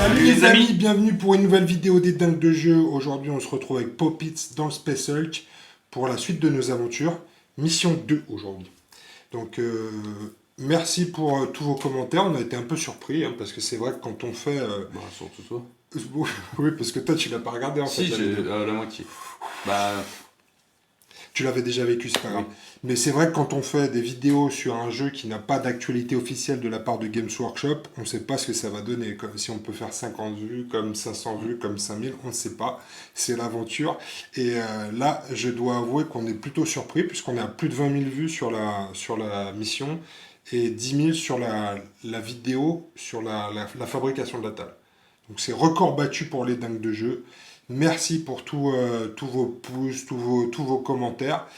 Salut les amis, bienvenue pour une nouvelle vidéo des dingues de jeu. Aujourd'hui on se retrouve avec Popitz dans le Space Hulk pour la suite de nos aventures. Mission 2 aujourd'hui. Donc merci pour tous vos commentaires, on a été un peu surpris hein, parce que c'est vrai que quand on fait... Bah surtout toi. Oui parce que toi tu l'as pas regardé en fait. Si, j'ai la moitié. Bah... Tu l'avais déjà vécu, c'est pas grave. Oui. Mais c'est vrai que quand on fait des vidéos sur un jeu qui n'a pas d'actualité officielle de la part de Games Workshop, on ne sait pas ce que ça va donner. Comme si on peut faire 50 vues, comme 500 vues, comme 5000, on ne sait pas. C'est l'aventure. Et là, je dois avouer qu'on est plutôt surpris, puisqu'on est à plus de 20 000 vues sur la mission et 10 000 sur la vidéo, sur la fabrication de la table. Donc c'est record battu pour les dingues de jeu. Merci pour tous vos pouces, tous vos commentaires.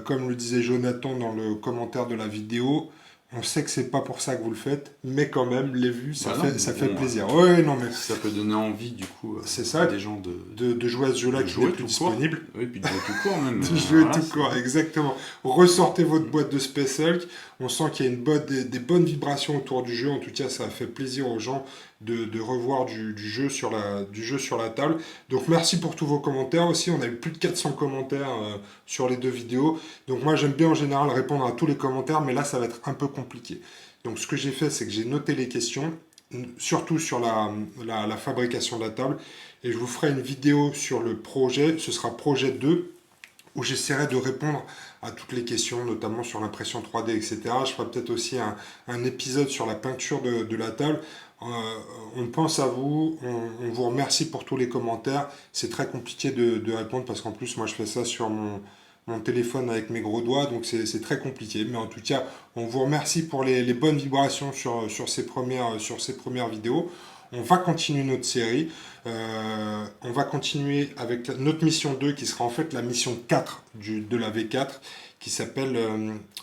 Comme le disait Jonathan dans le commentaire de la vidéo, on sait que c'est pas pour ça que vous le faites, mais quand même, les vues, ça fait plaisir. Ouais, non, mais ça peut donner envie, du coup, c'est ça, à des gens de jouer à ce jeu-là qui n'est plus disponible. Oui, puis de jouer tout court même. De jouer tout court, exactement. Ressortez votre boîte de Space Hulk. On sent qu'il y a des bonnes vibrations autour du jeu. En tout cas, ça a fait plaisir aux gens de revoir du jeu sur la table. Donc merci pour tous vos commentaires aussi. On a eu plus de 400 commentaires sur les deux vidéos. Donc moi, j'aime bien en général répondre à tous les commentaires, mais là, ça va être un peu compliqué. Donc ce que j'ai fait, c'est que j'ai noté les questions, surtout sur la fabrication de la table. Et je vous ferai une vidéo sur le projet. Ce sera projet 2, où j'essaierai de répondre à toutes les questions, notamment sur l'impression 3D, etc. Je ferai peut-être aussi un épisode sur la peinture de la table. On pense à vous, on vous remercie pour tous les commentaires. C'est très compliqué de répondre parce qu'en plus, moi, je fais ça sur mon téléphone avec mes gros doigts, donc c'est très compliqué. Mais en tout cas, on vous remercie pour les bonnes vibrations sur ces premières vidéos. On va continuer notre série. On va continuer avec notre mission 2 qui sera en fait la mission 4 de la V4 qui s'appelle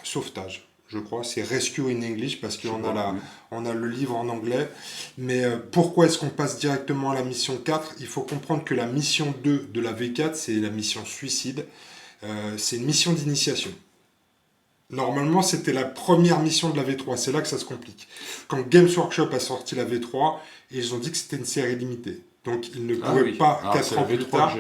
Sauvetage. Je crois, c'est Rescue in English parce qu'on a le livre en anglais. Mais pourquoi est-ce qu'on passe directement à la mission 4? Il faut comprendre que la mission 2 de la V4, c'est la mission Suicide. C'est une mission d'initiation. Normalement, c'était la première mission de la V3. C'est là que ça se complique. Quand Games Workshop a sorti la V3, ils ont dit que c'était une série limitée. Donc, ils ne pouvaient pas, 4 ans plus tard...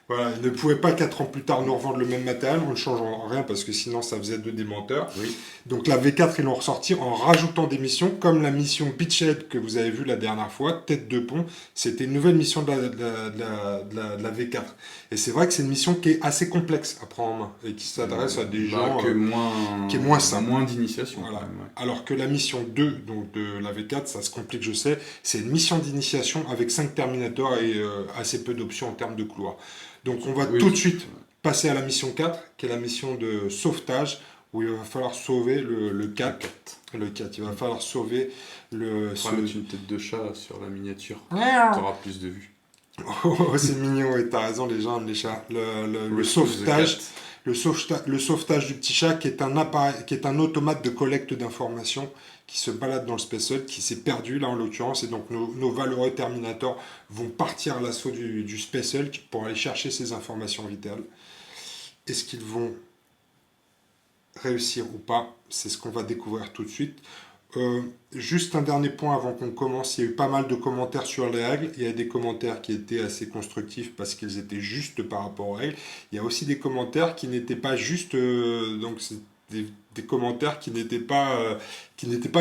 Voilà, ils ne pouvaient pas 4 ans plus tard nous revendre le même matériel en ne changeant rien parce que sinon ça faisait de des menteurs. Oui. Donc la V4 ils l'ont ressorti en rajoutant des missions comme la mission Beachhead que vous avez vue la dernière fois, Tête de pont, c'était une nouvelle mission de la V4. Et c'est vrai que c'est une mission qui est assez complexe à prendre en main et qui s'adresse à des gens qui est moins simple. Moins d'initiation. Voilà. Même, ouais. Alors que la mission 2 donc de la V4, ça se complique je sais, c'est une mission d'initiation avec 5 Terminators et assez peu d'options en termes de couloirs. Donc on va tout de suite passer à la mission 4, qui est la mission de sauvetage, où il va falloir sauver le 4. Le 4, il va falloir sauver le... On va mettre une tête de chat sur la miniature, tu auras plus de vues. Oh, c'est mignon, et t'as raison, les gens aiment les chats. Le sauvetage... Le sauvetage du petit chat, qui est un automate de collecte d'informations qui se balade dans le Space Hulk, qui s'est perdu là en l'occurrence, et donc nos valeureux Terminators vont partir à l'assaut du Space Hulk pour aller chercher ces informations vitales. Est-ce qu'ils vont réussir ou pas? C'est ce qu'on va découvrir tout de suite. Juste un dernier point avant qu'on commence, il y a eu pas mal de commentaires sur les règles, il y a des commentaires qui étaient assez constructifs parce qu'ils étaient justes par rapport aux règles, il y a aussi des commentaires qui n'étaient pas justes, donc c'est des commentaires qui n'étaient pas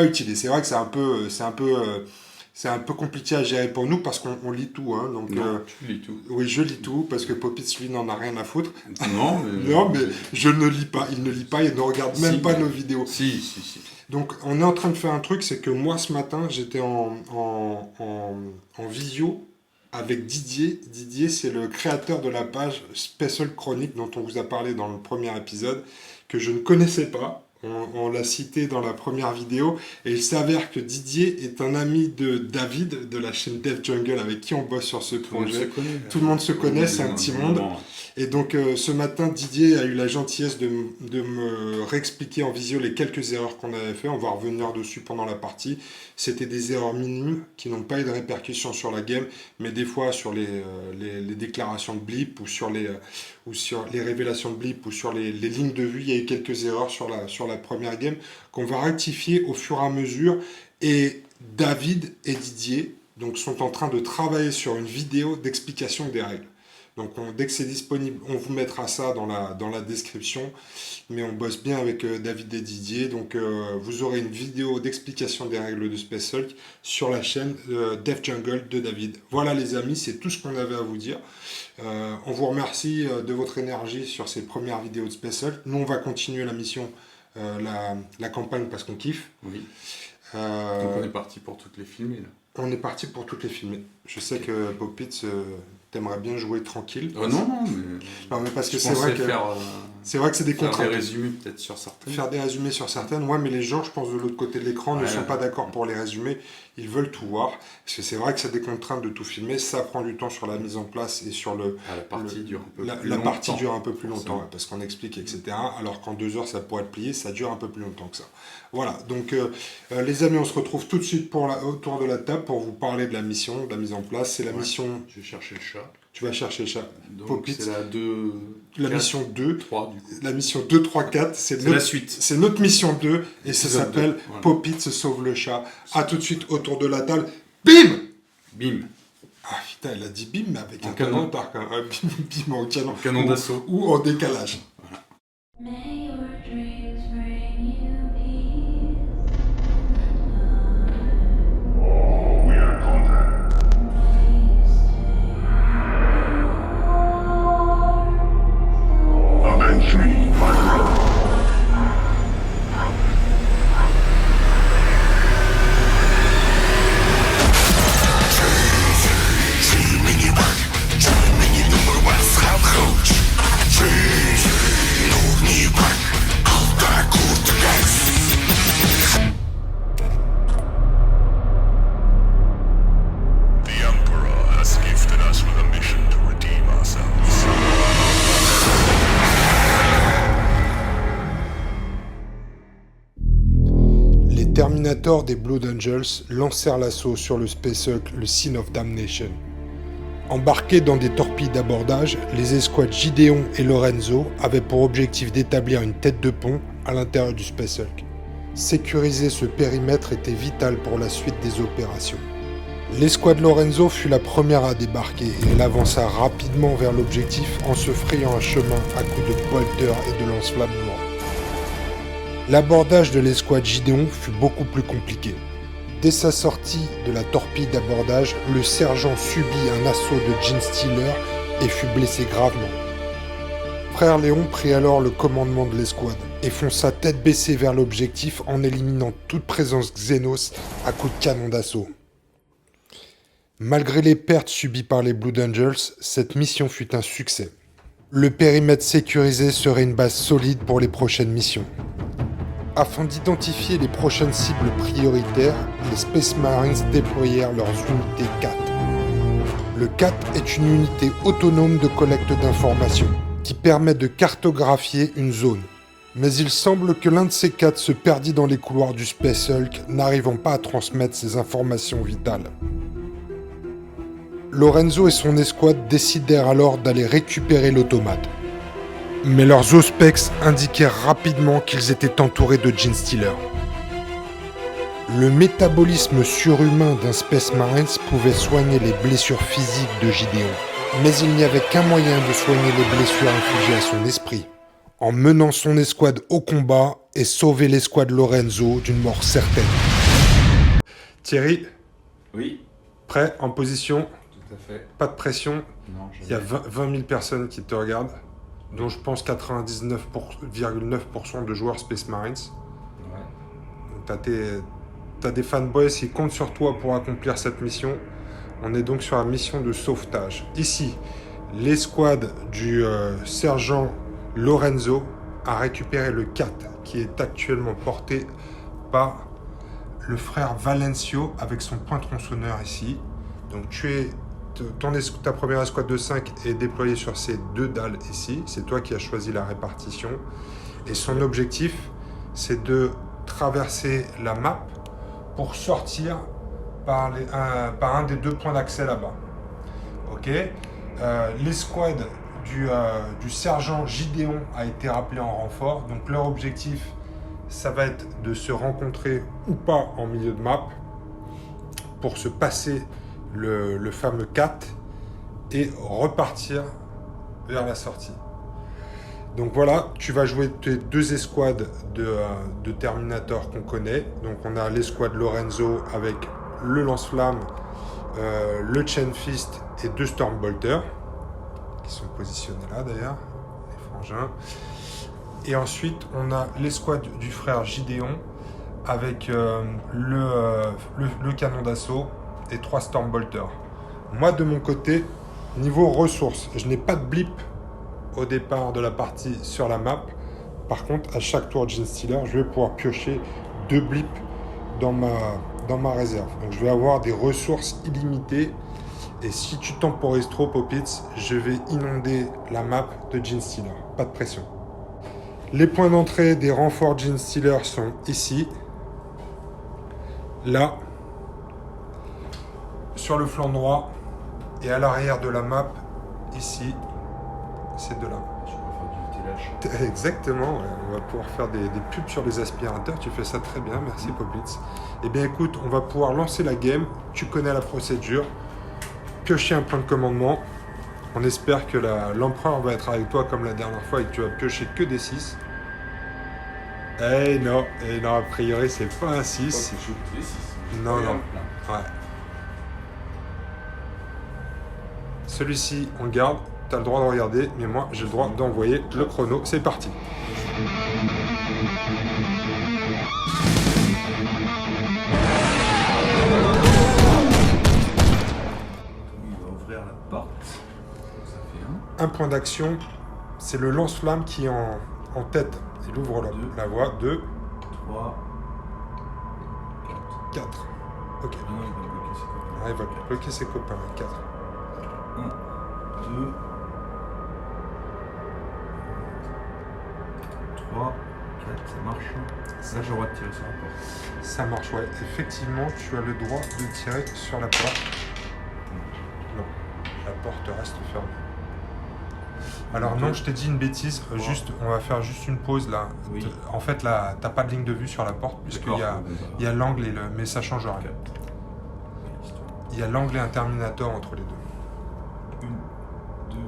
utiles, et c'est vrai que c'est un peu compliqué à gérer pour nous parce qu'on lit tout. Hein, donc, non, tu lis tout. Oui, je lis tout parce que Popitz, lui, n'en a rien à foutre. Non, mais... non, mais je ne lis pas. Il ne lit pas, il ne regarde même pas nos vidéos. Si. Donc, on est en train de faire un truc, c'est que moi, ce matin, j'étais en visio avec Didier. Didier, c'est le créateur de la page Special Chronique dont on vous a parlé dans le premier épisode, que je ne connaissais pas. On l'a cité dans la première vidéo, et il s'avère que Didier est un ami de David, de la chaîne Dev Jungle, avec qui on bosse sur ce projet. Tout le monde se connaît, c'est un petit monde. Et donc ce matin, Didier a eu la gentillesse de me réexpliquer en visio les quelques erreurs qu'on avait fait. On va revenir dessus pendant la partie. C'était des erreurs minimes qui n'ont pas eu de répercussions sur la game, mais des fois sur les déclarations de blip ou sur les révélations de blip ou sur les lignes de vue, il y a eu quelques erreurs sur la première game qu'on va rectifier au fur et à mesure. Et David et Didier donc, sont en train de travailler sur une vidéo d'explication des règles. Donc dès que c'est disponible, on vous mettra ça dans la description. Mais on bosse bien avec David et Didier. Donc vous aurez une vidéo d'explication des règles de Space Hulk sur la chaîne Def Jungle de David. Voilà les amis, c'est tout ce qu'on avait à vous dire. On vous remercie de votre énergie sur ces premières vidéos de Space Hulk. Nous on va continuer la mission, la campagne parce qu'on kiffe. Oui. Donc on est parti pour toutes les filmer là. On est parti pour toutes les filmer. Je sais que Popitz, t'aimerais bien jouer tranquille. Non, mais parce que c'est vrai que c'est des contraintes. Faire des résumés peut-être sur certaines. Faire des résumés sur certaines, ouais, mais les gens, je pense, de l'autre côté de l'écran ne sont pas d'accord pour les résumés. Ils veulent tout voir. Parce que c'est vrai que c'est des contraintes de tout filmer. Ça prend du temps sur la mise en place et sur le... la partie dure un peu plus longtemps. La partie dure un peu plus longtemps, ouais, parce qu'on explique, etc. Alors qu'en 2 heures, ça pourrait être plié, ça dure un peu plus longtemps que ça. Voilà, donc les amis, on se retrouve tout de suite autour de la table pour vous parler de la mission, de la mise en place. C'est la mission... Je vais chercher le chat. Tu vas chercher le chat. Donc c'est la mission 2. 3, du coup. La mission 2, 3, 4. C'est la suite. C'est notre mission 2 et ça s'appelle voilà. Popitz sauve le chat. À tout de suite autour de la table. Bim! Bim! Ah putain, elle a dit bim, mais avec en un canon d'arc. Bim en canon. En canon d'assaut. Ou en décalage. Voilà. May your dreams bring you peace. We are contact. Avenge me, my brother. The Emperor has gifted us with a mission to redeem ourselves. Les Terminators des Blood Angels lancèrent l'assaut sur le Space Hulk, le Sin of Damnation. Embarqués dans des torpilles d'abordage, les escouades Gideon et Lorenzo avaient pour objectif d'établir une tête de pont à l'intérieur du Space Hulk. Sécuriser ce périmètre était vital pour la suite des opérations. L'escouade Lorenzo fut la première à débarquer et elle avança rapidement vers l'objectif en se frayant un chemin à coups de bolters et de lance-flammes lourds. L'abordage de l'escouade Gideon fut beaucoup plus compliqué. Dès sa sortie de la torpille d'abordage, le sergent subit un assaut de Gene Stealer et fut blessé gravement. Frère Léon prit alors le commandement de l'escouade et fonça tête baissée vers l'objectif en éliminant toute présence Xenos à coups de canon d'assaut. Malgré les pertes subies par les Blood Angels, cette mission fut un succès. Le périmètre sécurisé serait une base solide pour les prochaines missions. Afin d'identifier les prochaines cibles prioritaires, les Space Marines déployèrent leurs unités CAT. Le CAT est une unité autonome de collecte d'informations qui permet de cartographier une zone. Mais il semble que l'un de ces CAT se perdit dans les couloirs du Space Hulk, n'arrivant pas à transmettre ces informations vitales. Lorenzo et son escouade décidèrent alors d'aller récupérer l'automate. Mais leurs auspex indiquèrent rapidement qu'ils étaient entourés de Gene Stealer. Le métabolisme surhumain d'un Space Marines pouvait soigner les blessures physiques de Gideon. Mais il n'y avait qu'un moyen de soigner les blessures infligées à son esprit, en menant son escouade au combat et sauver l'escouade Lorenzo d'une mort certaine. Thierry, Oui, prêt, en position, tout à fait. pas de pression. Non, Il y a 20 000 personnes qui te regardent, dont je pense 99,9% de joueurs Space Marines. Ouais. T'as des fanboys qui comptent sur toi pour accomplir cette mission. On est donc sur la mission de sauvetage. Ici, l'escouade du sergent Lorenzo a récupéré le CAT qui est actuellement porté par le frère Valencio avec son point tronçonneur ici. Donc ta première escouade de 5 est déployée sur ces 2 dalles ici. C'est toi qui as choisi la répartition. Et son objectif, c'est de traverser la map pour sortir par un des 2 points d'accès là-bas. Ok. L'escouade du sergent Gideon a été rappelée en renfort. Donc leur objectif, ça va être de se rencontrer ou pas en milieu de map pour se passer le fameux 4 et repartir vers la sortie. Donc voilà, tu vas jouer tes 2 escouades de Terminator qu'on connaît. Donc on a l'escouade Lorenzo avec le lance-flamme, le Chain Fist et 2 Stormbolters qui sont positionnés là d'ailleurs, les frangins. Et ensuite on a l'escouade du frère Gideon avec le canon d'assaut et 3 Stormbolters. Moi de mon côté, niveau ressources, je n'ai pas de blip au départ de la partie sur la map. Par contre, à chaque tour de Genestealer, je vais pouvoir piocher 2 blips dans ma réserve. Donc je vais avoir des ressources illimitées. Et si tu temporises trop, Popits, je vais inonder la map de Genestealer. Pas de pression. Les points d'entrée des renforts Genestealer sont ici. Là. Sur le flanc droit. Et à l'arrière de la map, ici. Ces deux-là. Je vais faire du TLH. Exactement, ouais. On va pouvoir faire des pubs sur les aspirateurs. Tu fais ça très bien, merci Popits. Eh bien écoute, on va pouvoir lancer la game. Tu connais la procédure. Piocher un point de commandement. On espère que l'empereur va être avec toi comme la dernière fois et que tu vas piocher que des 6. Eh non, a priori c'est pas un 6. Non, non. Ouais. Celui-ci, on le garde. Tu as le droit de regarder, mais moi j'ai le droit d'envoyer le chrono. C'est parti. Il va ouvrir la porte. Donc ça fait Un point d'action, c'est le lance-flamme qui est en tête. Il ouvre la voie. 2, 3, 4. Ok. Ah non, il va bloquer ses copains. Ah, il va bloquer ses copains. 4. 1, 2, 3, 4, ça marche. Là, j'ai le droit de tirer sur la porte. Ça marche, ouais. Effectivement, tu as le droit de tirer sur la porte. Non, la porte reste fermée. Alors non, je t'ai dit une bêtise. Juste, on va faire juste une pause là. Oui. En fait, là, t'as pas de ligne de vue sur la porte puisqu'il y a l'angle et le. Mais ça change rien. Il y a l'angle et un Terminator entre les deux. 1, 2.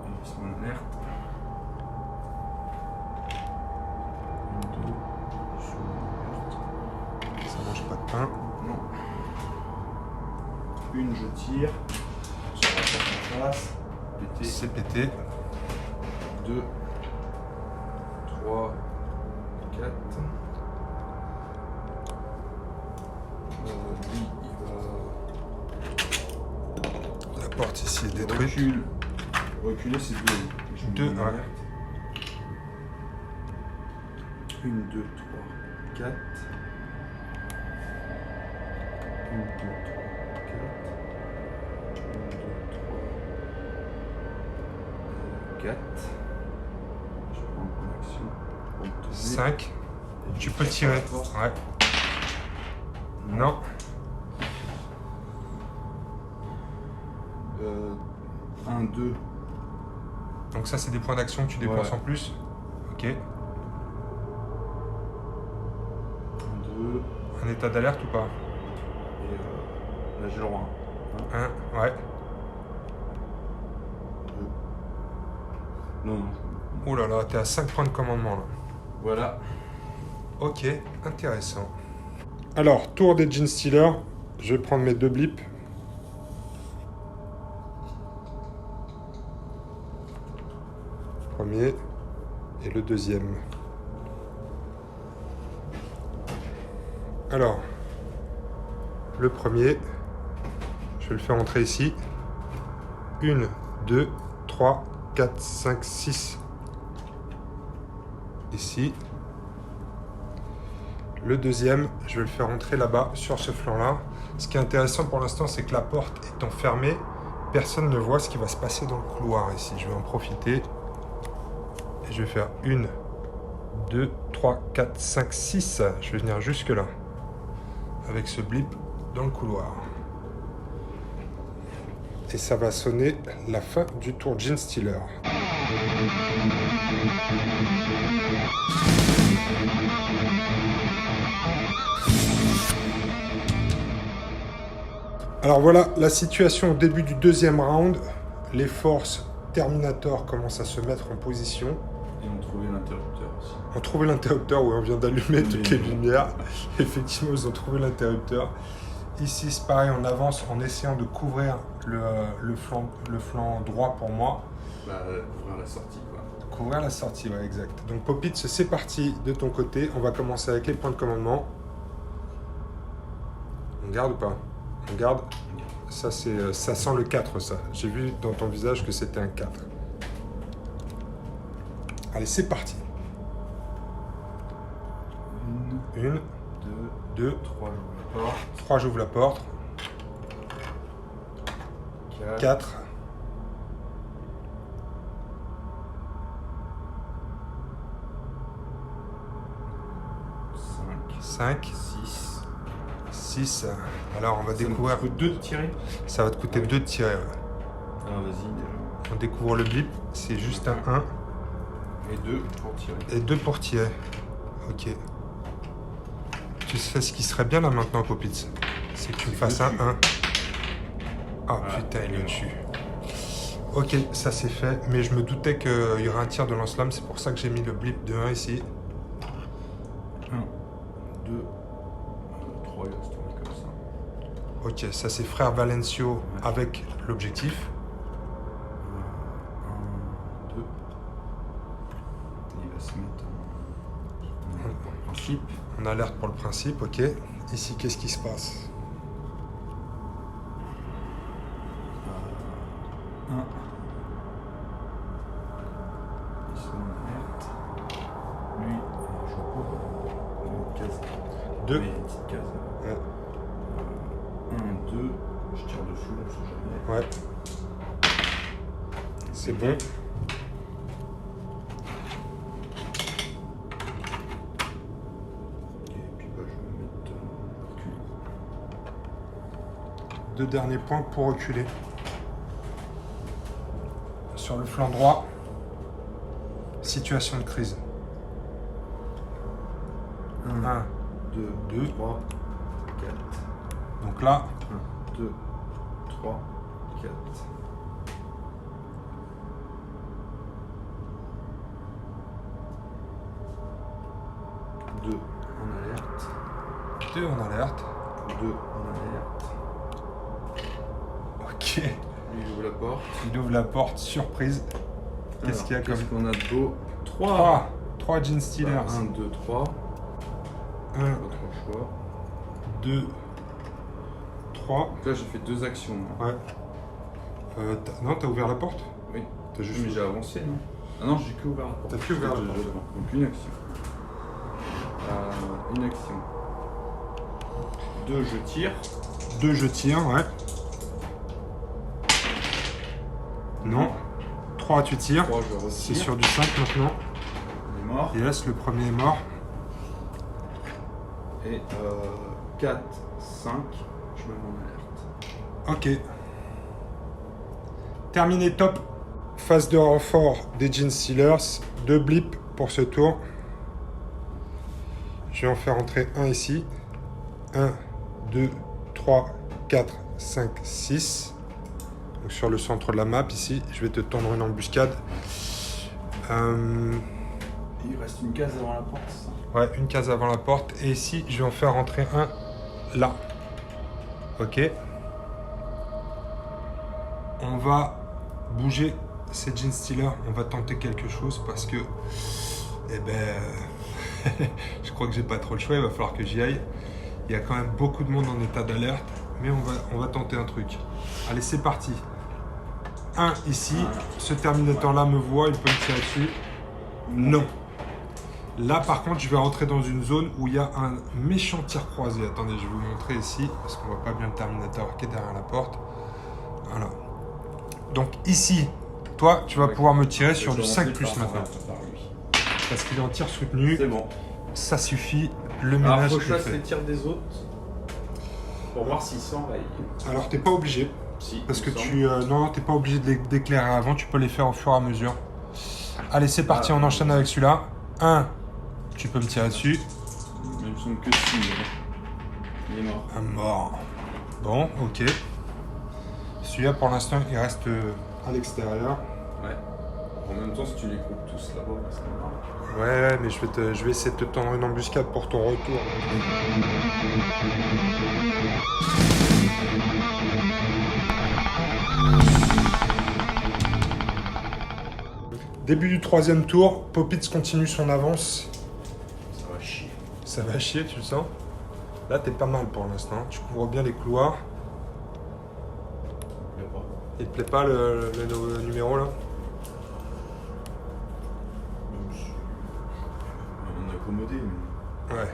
Ils sont en alerte. 1, 2. Ils sont en alerte. Ça mange pas de pain. Non. Une, je tire. Sur la porte en face. Pété. C'est pété. 2, 3, 4. Lui, il va. La porte ici est détruite. Reculer, c'est 2. 2, ouais. 1, 2, 3, 4. 1, 2, 3, 4. 1, 2, 3. 4. Je prends une action. Pour me tourner. 5. Et Tu je peux tire tirer. sur la porte. Ouais. Non. 1, 2. Donc ça, c'est des points d'action que tu dépenses Ouais. en plus. Ok. 1, 2. Un état d'alerte ou pas? Et là, j'ai le droit. 1. Ouais. 2. Non, non. Oh là là, t'es à 5 points de commandement là. Voilà. Ok, intéressant. Alors, tour des Genestealer. Je vais prendre mes 2 blips. Premier et le deuxième. Alors, le premier, je vais le faire entrer ici. 1, 2, 3, 4, 5, 6. Ici. Le deuxième, je vais le faire entrer là-bas, sur ce flanc-là. Ce qui est intéressant pour l'instant, c'est que la porte étant fermée, personne ne voit ce qui va se passer dans le couloir ici. Je vais en profiter. Et je vais faire 1, 2, 3, 4, 5, 6. Je vais venir jusque là. Avec ce blip dans le couloir. Et ça va sonner la fin du tour Genestealer. Alors voilà la situation au début du deuxième round. Les forces Terminator commencent à se mettre en position. Et on trouvait l'interrupteur aussi. On trouvait l'interrupteur, oui, on vient d'allumer toutes les lumières. Effectivement, ils ont trouvé l'interrupteur. Ici, c'est pareil, on avance en essayant de couvrir le flanc droit pour moi. Bah, ouvrir la sortie, quoi. Couvrir la sortie, ouais, exact. Donc, Popitz, c'est parti de ton côté. On va commencer avec les points de commandement. On garde ou pas? On garde. Ça, ça sent le 4, ça. J'ai vu dans ton visage que c'était un 4. Allez, c'est parti. Une, deux, 3, j'ouvre la porte. 3, j'ouvre la porte. 4. 5. 6. 6. Alors, on va découvrir. Ça me coûte 2 de tirer. Ça va te coûter 2 de tirer. Ouais. Ah, vas-y, déjà. On découvre le blip. C'est juste un 1. Et 2 pour tirer. Et 2 pour tirer. Ok. Tu sais ce qui serait bien là maintenant, Popitz? C'est que tu me fasses un 1. Ah Voilà, putain, il il est le mort. tue. Ok, ça c'est fait. Mais je me doutais qu'il y aurait un tir de lance-flamme. C'est pour ça que j'ai mis le blip de 1 ici. 1, 2, 3, il va se tourner comme ça. Ok, ça c'est frère Valencio Ouais. avec l'objectif. 1, 2. Il va se mettre en principe. On alerte pour le principe, ok. Ici, qu'est-ce qui se passe? 1. Ils sont en alerte. Lui, je vois pas. Une case. 2. Oui, une petite case. Ouais. 1, 2. Je tire dessus, on sait jamais. Ouais. C'est bon. Et puis bah, je vais me mettre reculer. 2 derniers points pour reculer. Sur le flanc droit, situation de crise. 1, 2, 2. 3, 4. Donc là, 1, 2, 3, 4. Deux en alerte. 2 en alerte. 2 en alerte. Ok. Lui, il ouvre la porte. Il ouvre la porte, surprise. Qu'est-ce Alors, qu'il y a comme... Qu'est-ce qu'on a de beau? 3. 3 Gene Stealers. 1, 2, 3. 1, Pas trop choix. 2, 3. Donc là, j'ai fait 2 actions. Moi. Ouais. Non, t'as ouvert la porte? Oui. T'as juste Mais j'ai avancé, non? Ah non, j'ai que ouvert la porte. T'as que ouvert la J'ai porte. deux devant. Donc une action. Une action. 2, je tire. 2, je tire, ouais. Non. 3, tu tires. 3, je retire. C'est sur du 5 maintenant. Il est mort. Yes, le premier est mort. Et 4, 5, je me mets en alerte. Ok. Terminé, top. Phase de renfort des Gene Stealers. 2 blips pour ce tour. Je vais en faire entrer un ici. 1, 2, 3, 4, 5, 6. Donc sur le centre de la map ici. Je vais te tendre une embuscade. Il reste une case avant la porte, ça. Ouais, une case avant la porte. Et ici, je vais en faire rentrer un là. Ok. On va bouger ces Gene Stealers. On va tenter quelque chose parce que... Eh ben... je crois que j'ai pas trop le choix. Il va falloir que j'y aille. Il y a quand même beaucoup de monde en état d'alerte. Mais on va tenter un truc. Allez, c'est parti. Un ici. Ce Terminator-là me voit. Il peut me tirer dessus. Non. Là, par contre, je vais rentrer dans une zone où il y a un méchant tir croisé. Attendez, je vais vous montrer ici, parce qu'on voit pas bien le Terminator qui est derrière la porte. Voilà. Donc ici, toi, tu vas pouvoir me tirer sur du 5+ maintenant. Parce qu'il est en tir soutenu. C'est bon. Ça suffit. Le Alors, ménage faut que est je fasse fait. les tirs des autres pour voir s'ils s'enrayent. Alors, t'es pas obligé. Si, Parce il que me semble. tu... non, t'es pas obligé de les d'éclairer avant. Tu peux les faire au fur et à mesure. Allez, c'est parti. On enchaîne avec celui-là. 1. Tu peux me tirer dessus. Il me semble que si. Il est mort. Un mort. Bon, ok. Celui-là, pour l'instant, il reste à l'extérieur. Ouais. En même temps, si tu les coupes tous là-bas, c'est pas grave. Ouais, mais je vais essayer de te tendre une embuscade pour ton retour. Début du 3e tour, Poppits continue son avance. Ça va chier. Ça va chier, tu le sens? Là, t'es pas mal pour l'instant. Tu couvres bien les couloirs. Mais pas. Il te plaît pas le numéro là? Même si... On est accommodé, mais... Ouais.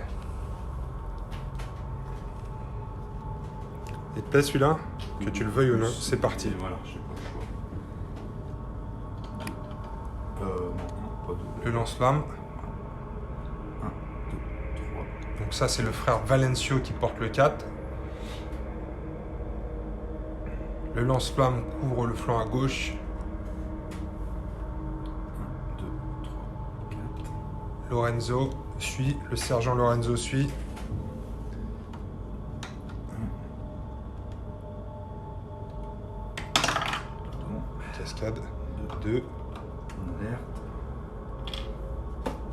Il te plaît celui-là? Que tu le veuilles ou non, c'est parti. Et voilà, je sais pas le choix. Non, pas deux. Le lance-flamme. 1, 2, 3. Donc ça, c'est le frère Valencio qui porte le 4. Le lance-flamme couvre le flanc à gauche. 1, 2, 3, 4. Lorenzo suit, le sergent Lorenzo suit. Pardon. Cascade. 2. En alerte.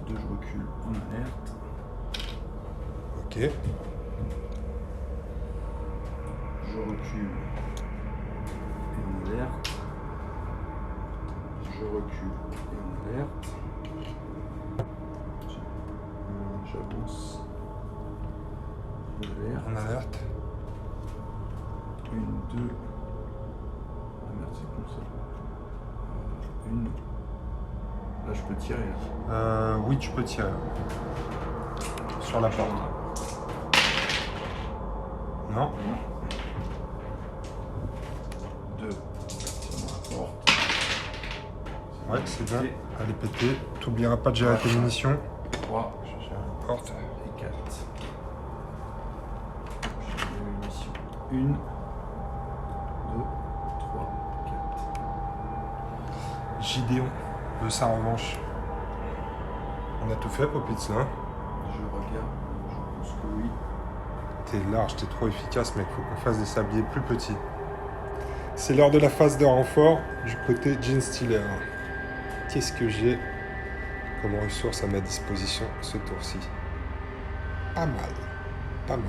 2, je recule. En alerte. Ok. Je recule. Et en alerte. Je recule. Et en alerte. J'avance. En alerte. En alerte. 1, 2. Ah merde, c'est comme ça. 1. Là, je peux tirer. Oui, tu peux tirer. Sur la porte. Non. 2. Sur la porte. Ouais, c'est bien. Elle est pétée. T'oublieras pas de gérer tes munitions. 3. Je gère la Porte. et 4. Je gère mes munitions. 1, 2, 3, 4. Gideon de sa revanche. On a tout fait, Poppits, là. Je regarde. Je pense que oui. T'es large, t'es trop efficace, mec. Faut qu'on fasse des sabliers plus petits. C'est l'heure de la phase de renfort du côté Genestealer. Qu'est-ce que j'ai comme ressources à ma disposition ce tour-ci? Pas mal. Pas mal.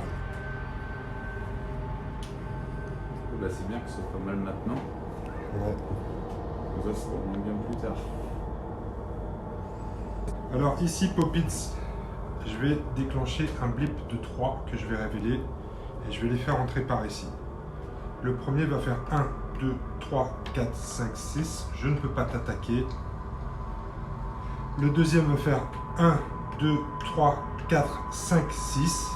Bah, c'est bien que ce soit pas mal maintenant. Ouais. Comme ça, ça va moins bien plus tard. Alors ici, Poppits, je vais déclencher un blip de 3 que je vais révéler et je vais les faire entrer par ici. Le premier va faire 1, 2, 3, 4, 5, 6. Je ne peux pas t'attaquer. Le deuxième va faire 1, 2, 3, 4, 5, 6.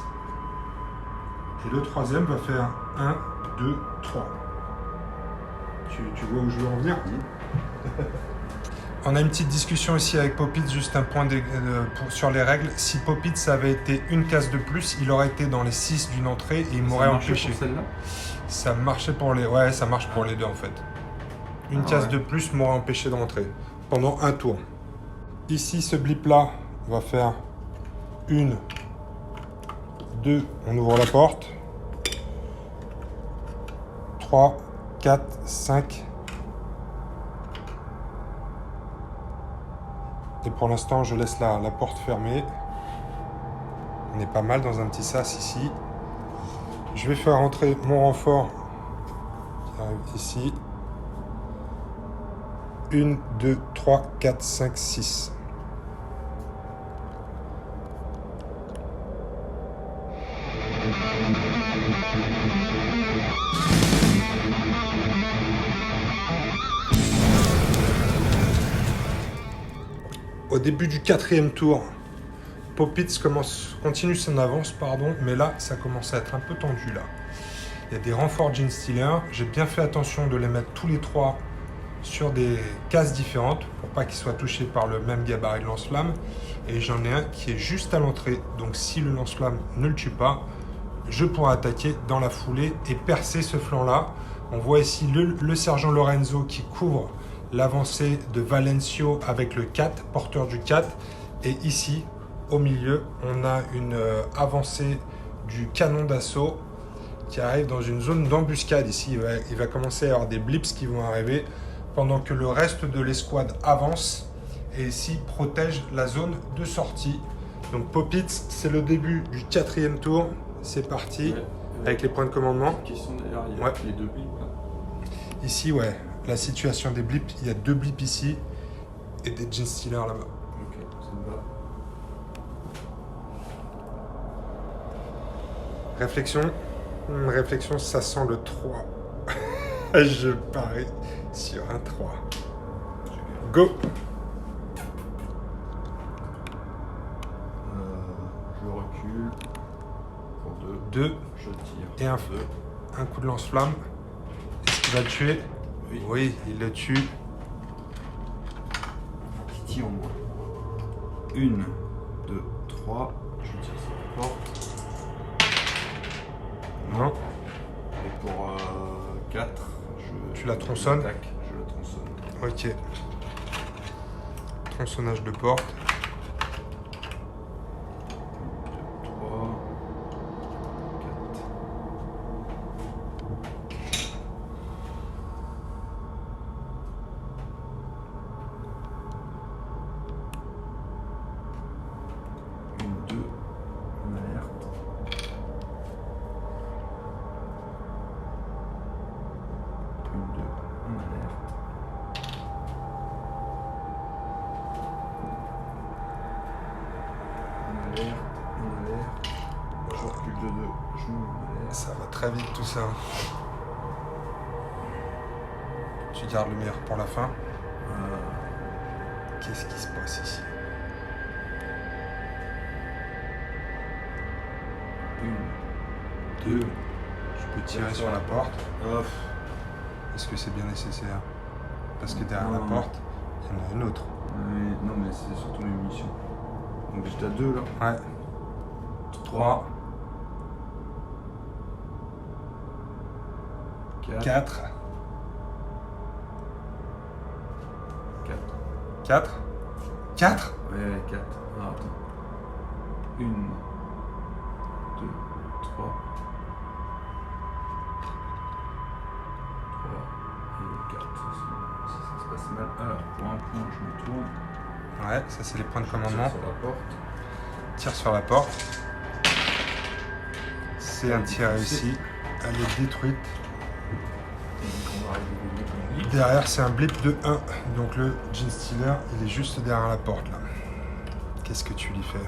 Et le troisième va faire 1, 2, 3. Tu vois où je veux en venir? On a une petite discussion ici avec Poppits, juste un point sur les règles. Si Poppits avait été une case de plus, il aurait été dans les 6 d'une entrée et il m'aurait empêché. Pour celle-là. Ça marchait pour les... Ouais, ça marche pour les deux en fait. Une case de plus m'aurait empêché de rentrer pendant un tour. Ici, ce blip-là va faire 1, 2, on ouvre la porte. 3, 4, 5. Et pour l'instant, je laisse la porte fermée. On est pas mal dans un petit sas ici. Je vais faire entrer mon renfort qui arrive ici. 1, 2, 3, 4, 5, 6. Au début du 4e tour, Poppits continue son avance, mais là, ça commence à être un peu tendu. Là. Il y a des renforts Genestealer. J'ai bien fait attention de les mettre tous les 3 sur des cases différentes pour pas qu'ils soient touchés par le même gabarit de lance-flamme. Et j'en ai un qui est juste à l'entrée. Donc si le lance-flamme ne le tue pas, je pourrai attaquer dans la foulée et percer ce flanc-là. On voit ici le sergent Lorenzo qui couvre l'avancée de Valencio avec le 4, porteur du 4. Et ici, au milieu, on a une avancée du canon d'assaut qui arrive dans une zone d'embuscade. Ici, il va commencer à y avoir des blips qui vont arriver pendant que le reste de l'escouade avance et ici protège la zone de sortie. Donc Poppits, c'est le début du 4e tour. C'est parti, Ouais. avec les points de commandement. Question d'ailleurs, il y a Ouais. les deux blips là. Ici, ouais, la situation des blips, il y a 2 blips ici et des Genestealers là-bas. Ok, ça me va. Réflexion. Réflexion, ça sent le 3. Je parie sur un 3. Go. Je recule. Pour 2. 2 Je tire. et un 2. Un coup de lance-flamme. Est-ce qu'il va le tuer? Oui. Oui, il le tue. Qui tire en moi. 1, 2, 3. Je tire sur la porte. Non. Et pour 4, Tu la tronçonnes? Attaque, je la tronçonne. Ok. Tronçonnage de porte. 2, 3, 4. Une, 2, une alerte. Une, 2, une alerte. Une alerte, une alerte. Je recule de 2, je mets une alerte. Ça va très vite tout ça. Tu gardes le meilleur pour la fin. Qu'est-ce qui se passe ici? Une, 2, Je peux tirer sur la porte. off. Est-ce que c'est bien nécessaire? Parce que derrière la Non. porte, il y en a une autre. Non, mais c'est surtout mes munitions. Donc j'étais à 2 là. Ouais. 3, 4. 4. 4. 4. 4. Ouais, 4. Ah, attends. 1, 2, 3. 3 et 4. Si ça se passe mal. Alors, pour un point, je me tourne. Ouais, ça c'est les points de Je tire commandement. sur la porte. Tire sur la porte. C'est un tir réussi. Elle est détruite. Et donc on va arriver au milieu. Derrière, c'est un blip de 1. Donc le Genestealer, il est juste derrière la porte là. Qu'est-ce que tu lui fais?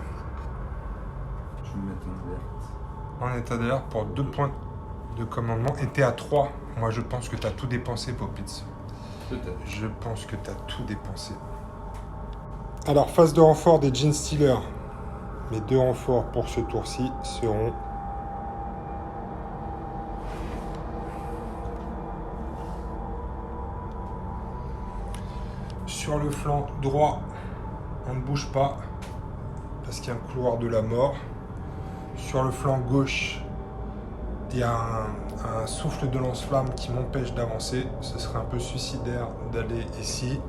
Je vais me mettre en alerte. En état d'alerte pour 2 points de commandement. Et t'es à 3. Moi, je pense que t'as tout dépensé, Poppits. Peut-être. Je pense que t'as tout dépensé. Alors, phase de renfort des Genestealers. Mes 2 renforts pour ce tour-ci seront... Sur le flanc droit, on ne bouge pas, parce qu'il y a un couloir de la mort. Sur le flanc gauche, il y a un souffle de lance-flamme qui m'empêche d'avancer. Ce serait un peu suicidaire d'aller ici.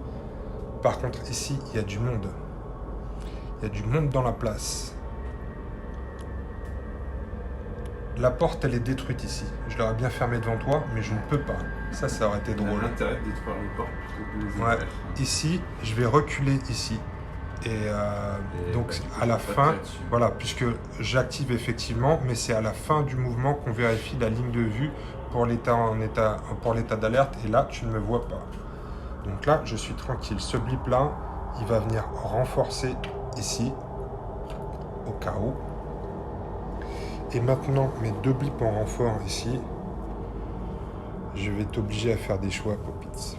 Par contre, ici, il y a du monde. Il y a du monde dans la place. La porte, elle est détruite ici. Je l'aurais bien fermée devant toi, mais je ne peux pas. Ça aurait été On a drôle. l'intérêt de détruire les portes plutôt que de les Ouais. ouvrir. Ici, je vais reculer ici. Et, Et donc, bah, du coup, à la faut pas fin, tirer dessus. voilà, puisque j'active effectivement, mais c'est à la fin du mouvement qu'on vérifie la ligne de vue pour l'état d'alerte. Et là, tu ne me vois pas. Donc là, je suis tranquille. Ce blip-là, il va venir renforcer ici, au cas où. Et maintenant, mes 2 blips en renfort ici, je vais t'obliger à faire des choix, Poppits.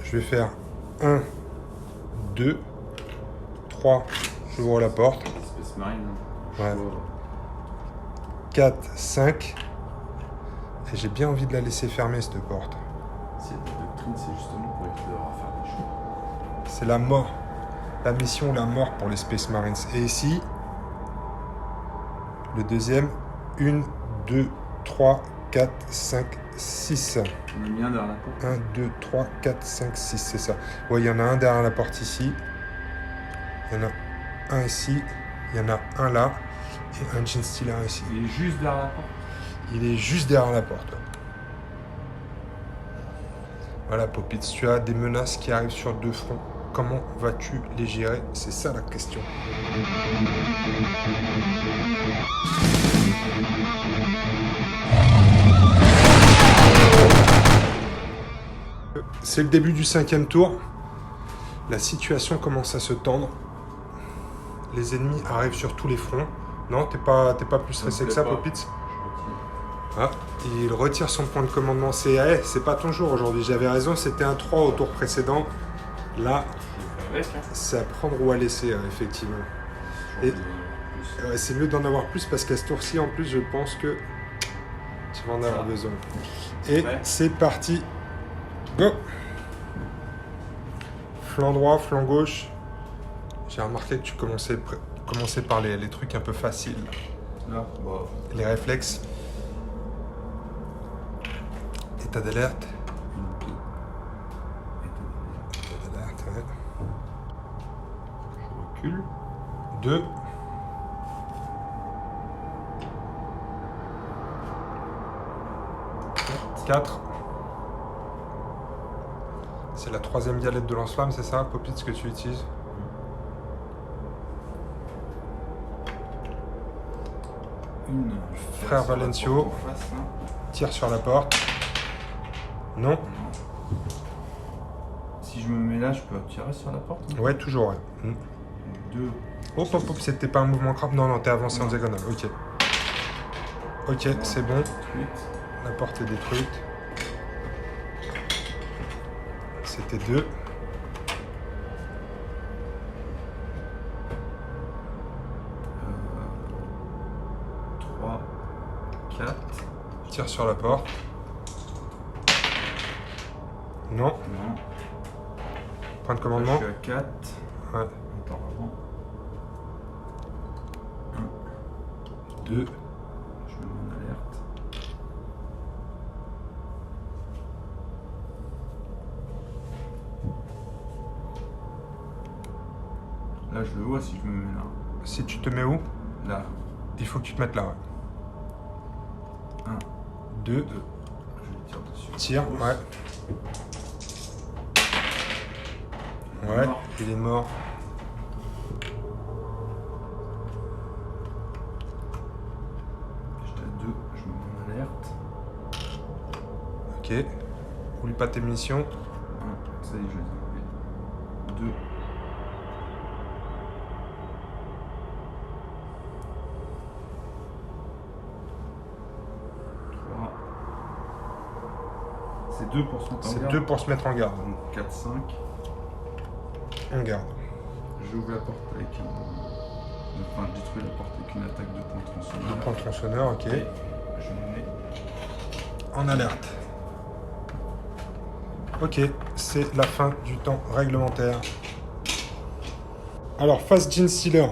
Je vais faire 1, 2, 3, j'ouvre la porte, Space Marine. Hein. Ouais. Choix. 4, 5, et j'ai bien envie de la laisser fermer cette porte. S'il y a des doctrines, c'est justement pour éviter d'avoir à faire des choix. C'est la mort, la mission ou la mort pour les Space Marines. Et ici, le deuxième, 1, 2, 3, 4, 5, 6. On a mis un derrière la porte. 1, 2, 3, 4, 5, 6, c'est ça. Ouais, il y en a un derrière la porte ici. Il y en a un ici. Il y en a un là. Et un Gene Stealer ici. Il est juste derrière la porte. Il est juste derrière la porte. Ouais. Voilà, Popitz, tu as des menaces qui arrivent sur deux fronts. Comment vas-tu les gérer? C'est ça la question. C'est le début du 5e tour. La situation commence à se tendre. Les ennemis arrivent sur tous les fronts. Non, t'es pas plus stressé que ça, Popitz? Ah, il retire son point de commandement. C'est pas ton jour aujourd'hui. J'avais raison, c'était un 3 au tour précédent. Là, c'est à prendre ou à laisser, effectivement. Et c'est mieux d'en avoir plus parce qu'à ce tour-ci, en plus, je pense que tu vas en avoir besoin. Et c'est parti. Go! Flanc droit, flanc gauche. J'ai remarqué que tu commençais par les trucs un peu faciles. Là, bah. Les réflexes. État d'alerte. État d'alerte, ouais. Je recule. 2. 4. C'est la 3e galette de lance-flamme, c'est ça, Popitz, que tu utilises? Une. Frère Valencio. Face, hein. Tire sur la porte. Non. Si je me mets là, je peux tirer sur la porte? Ouais, toujours, ouais. 2. Hop, hop, hop, c'était pas un mouvement crabe. Non, non, t'es avancé en diagonale, ok. Ok, c'est bon. La porte est détruite. C'était 2. Tire sur la porte. Non. Non. Point de Là, commandement. je suis à 4. Ouais. Attends, avant. 2. Je me mets en alerte. Là, je le vois si je me mets là. Si tu te mets où? Là. Il faut que tu te mettes là, ouais. 1, 2. 2. Je tire dessus. Tire, ouais. Ouais, Mort. il est mort. J'étais à 2, je me mets en alerte. Ok. Oublie pas tes munitions. 1, ça y est, je les ai enlevés. 2. C'est 2 pour se mettre en C'est garde. 2 pour se mettre en garde. Donc 4, 5. On garde. J'ouvre la porte avec un. Enfin, je détruis la porte avec une attaque de point tronçonneur. 2 points de tronçonneur, ok. Et je me mets. En alerte. Ok, c'est la fin du temps réglementaire. Alors, face Gene Stealer.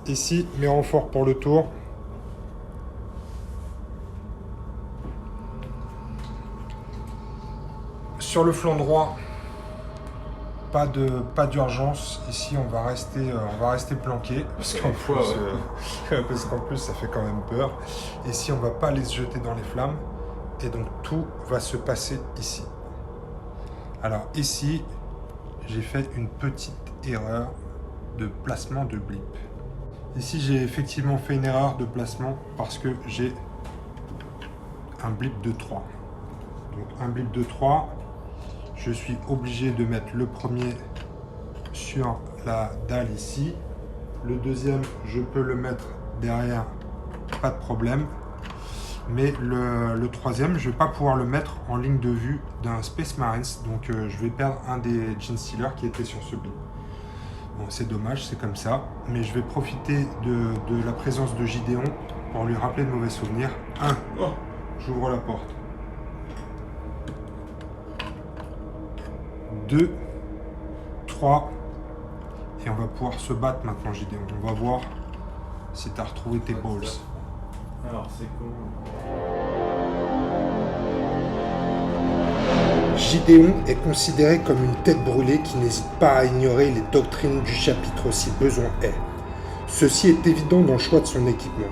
Ici, mes renforts pour le tour. Sur le flanc droit, pas d'urgence. Ici, on va rester planqué. Parce qu'en plus, ça fait quand même peur. Ici, on va pas les jeter dans les flammes. Et donc, tout va se passer ici. Alors, ici, j'ai fait une petite erreur de placement de blip. Ici, j'ai effectivement fait une erreur de placement parce que j'ai un blip de 3. Donc, un blip de 3. Je suis obligé de mettre le premier sur la dalle ici. Le deuxième, je peux le mettre derrière, pas de problème. Mais le troisième, je ne vais pas pouvoir le mettre en ligne de vue d'un Space Marines. Donc je vais perdre un des Gene Stealer qui était sur ce blip. Bon, c'est dommage, c'est comme ça. Mais je vais profiter de la présence de Gideon pour lui rappeler de mauvais souvenirs. 1. Oh, j'ouvre la porte. 2, 3, et on va pouvoir se battre maintenant, Gideon. On va voir si tu as retrouvé tes balls. Alors, c'est comment? Gideon est considéré comme une tête brûlée qui n'hésite pas à ignorer les doctrines du chapitre si besoin est. Ceci est évident dans le choix de son équipement.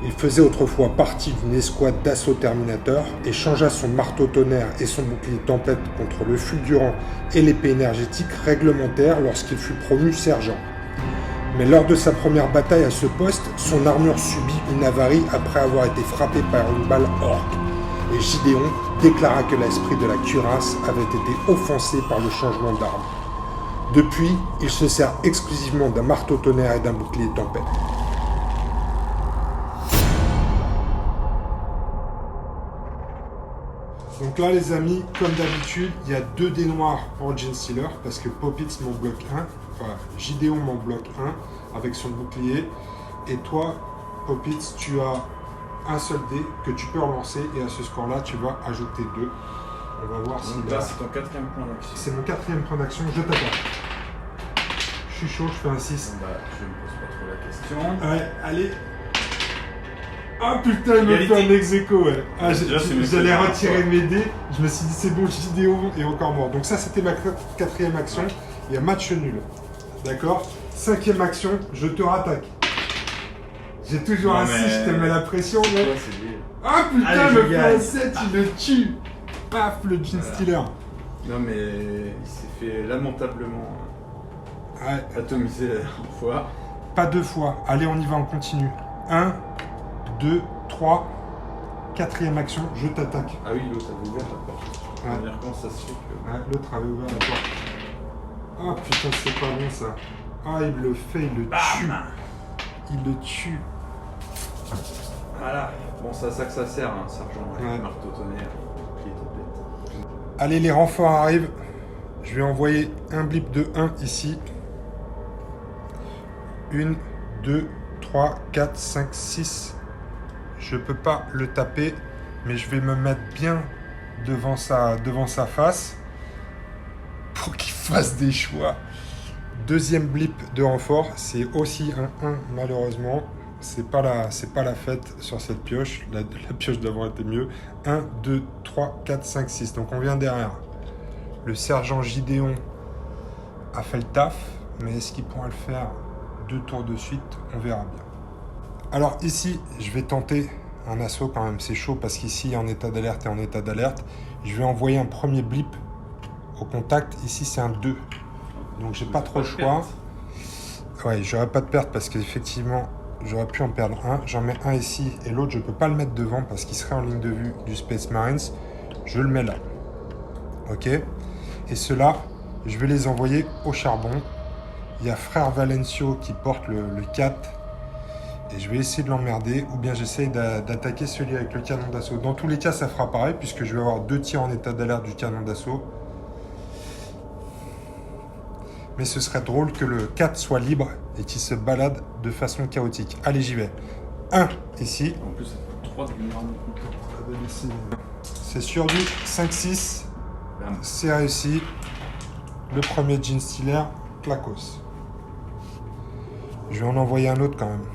Il faisait autrefois partie d'une escouade d'assaut Terminator et changea son marteau tonnerre et son bouclier tempête contre le fulgurant et l'épée énergétique réglementaire lorsqu'il fut promu sergent. Mais lors de sa première bataille à ce poste, son armure subit une avarie après avoir été frappée par une balle orque. Et Gideon déclara que l'esprit de la cuirasse avait été offensé par le changement d'arme. Depuis, il se sert exclusivement d'un marteau tonnerre et d'un bouclier tempête. Donc là les amis, comme d'habitude, il y a 2 dés noirs pour Genestealer parce que Poppits m'en bloque 1, enfin Gideon m'en bloque 1 avec son bouclier. Et toi, Poppits, tu as un seul dé que tu peux relancer et à ce score-là, tu vas ajouter 2. On va voir si Donc là, c'est ton 4e point d'action. c'est mon 4e point d'action, je t'attaque. Je suis chaud, je fais un 6. Bah, je me pose pas trop la question. Ouais, allez. Ah putain, il me Égalité. fait un ex-aequo, ouais. Ah, Déjà, c'est mieux que j'allais la dernière retirer fois. mes dés, je me suis dit c'est bon, Gideon est encore mort. Donc ça, c'était ma 4e action. Il y a match nul. D'accord. 5e action, je te rattaque. J'ai toujours Non, un mais- 6, je te mets la pression, Ouais, mec. c'est lui. Ah putain, Allez, il je me fait gagne. un 7, il le tue. Paf, le Genestealer. Non, mais il s'est fait lamentablement Ouais, atomiser la dernière fois. pas 2 fois. Allez, on y va, on continue. 1, 2, 3, 4e action, je t'attaque. Ah oui, l'autre avait ouvert la porte. Ouais. Je veux dire, comment ça se fait que... Ouais, l'autre avait ouvert la porte. Ah putain, c'est pas bon ça. Ah, il le fait, il le tue. Il le tue. Voilà. Bon, c'est à ça que ça sert, hein, sergent. Ouais. Marteau tonnerre, bouclier tempête. Allez, les renforts arrivent. Je vais envoyer un blip de 1 ici. 1, 2, 3, 4, 5, 6. Je peux pas le taper, mais je vais me mettre bien devant sa face pour qu'il fasse des choix. 2e blip de renfort, c'est aussi un 1 malheureusement. C'est pas la fête sur cette pioche. La pioche d'avant était mieux. 1, 2, 3, 4, 5, 6. Donc on vient derrière. Le sergent Gideon a fait le taf, mais est-ce qu'il pourra le faire 2 tours de suite? On verra bien. Alors ici, je vais tenter un assaut quand même. C'est chaud parce qu'ici, en état d'alerte et en état d'alerte, je vais envoyer un premier blip au contact. Ici, c'est un 2. Donc j'ai pas trop le choix. Ouais, j'aurais pas de perte parce qu'effectivement, j'aurais pu en perdre un. J'en mets un ici et l'autre, je peux pas le mettre devant parce qu'il serait en ligne de vue du Space Marines. Je le mets là. Ok. Et ceux-là, je vais les envoyer au charbon. Il y a frère Valencio qui porte le 4. Et je vais essayer de l'emmerder. Ou bien j'essaye d'attaquer celui avec le canon d'assaut. Dans tous les cas, ça fera pareil puisque je vais avoir 2 tirs en état d'alerte du canon d'assaut. Mais ce serait drôle que le 4 soit libre et qu'il se balade de façon chaotique. Allez, j'y vais. 1 ici. En plus, ça fait 3 de lumière. C'est sur du 5-6. Bam. C'est réussi. Le premier Genestealer, clacos. Je vais en envoyer un autre quand même.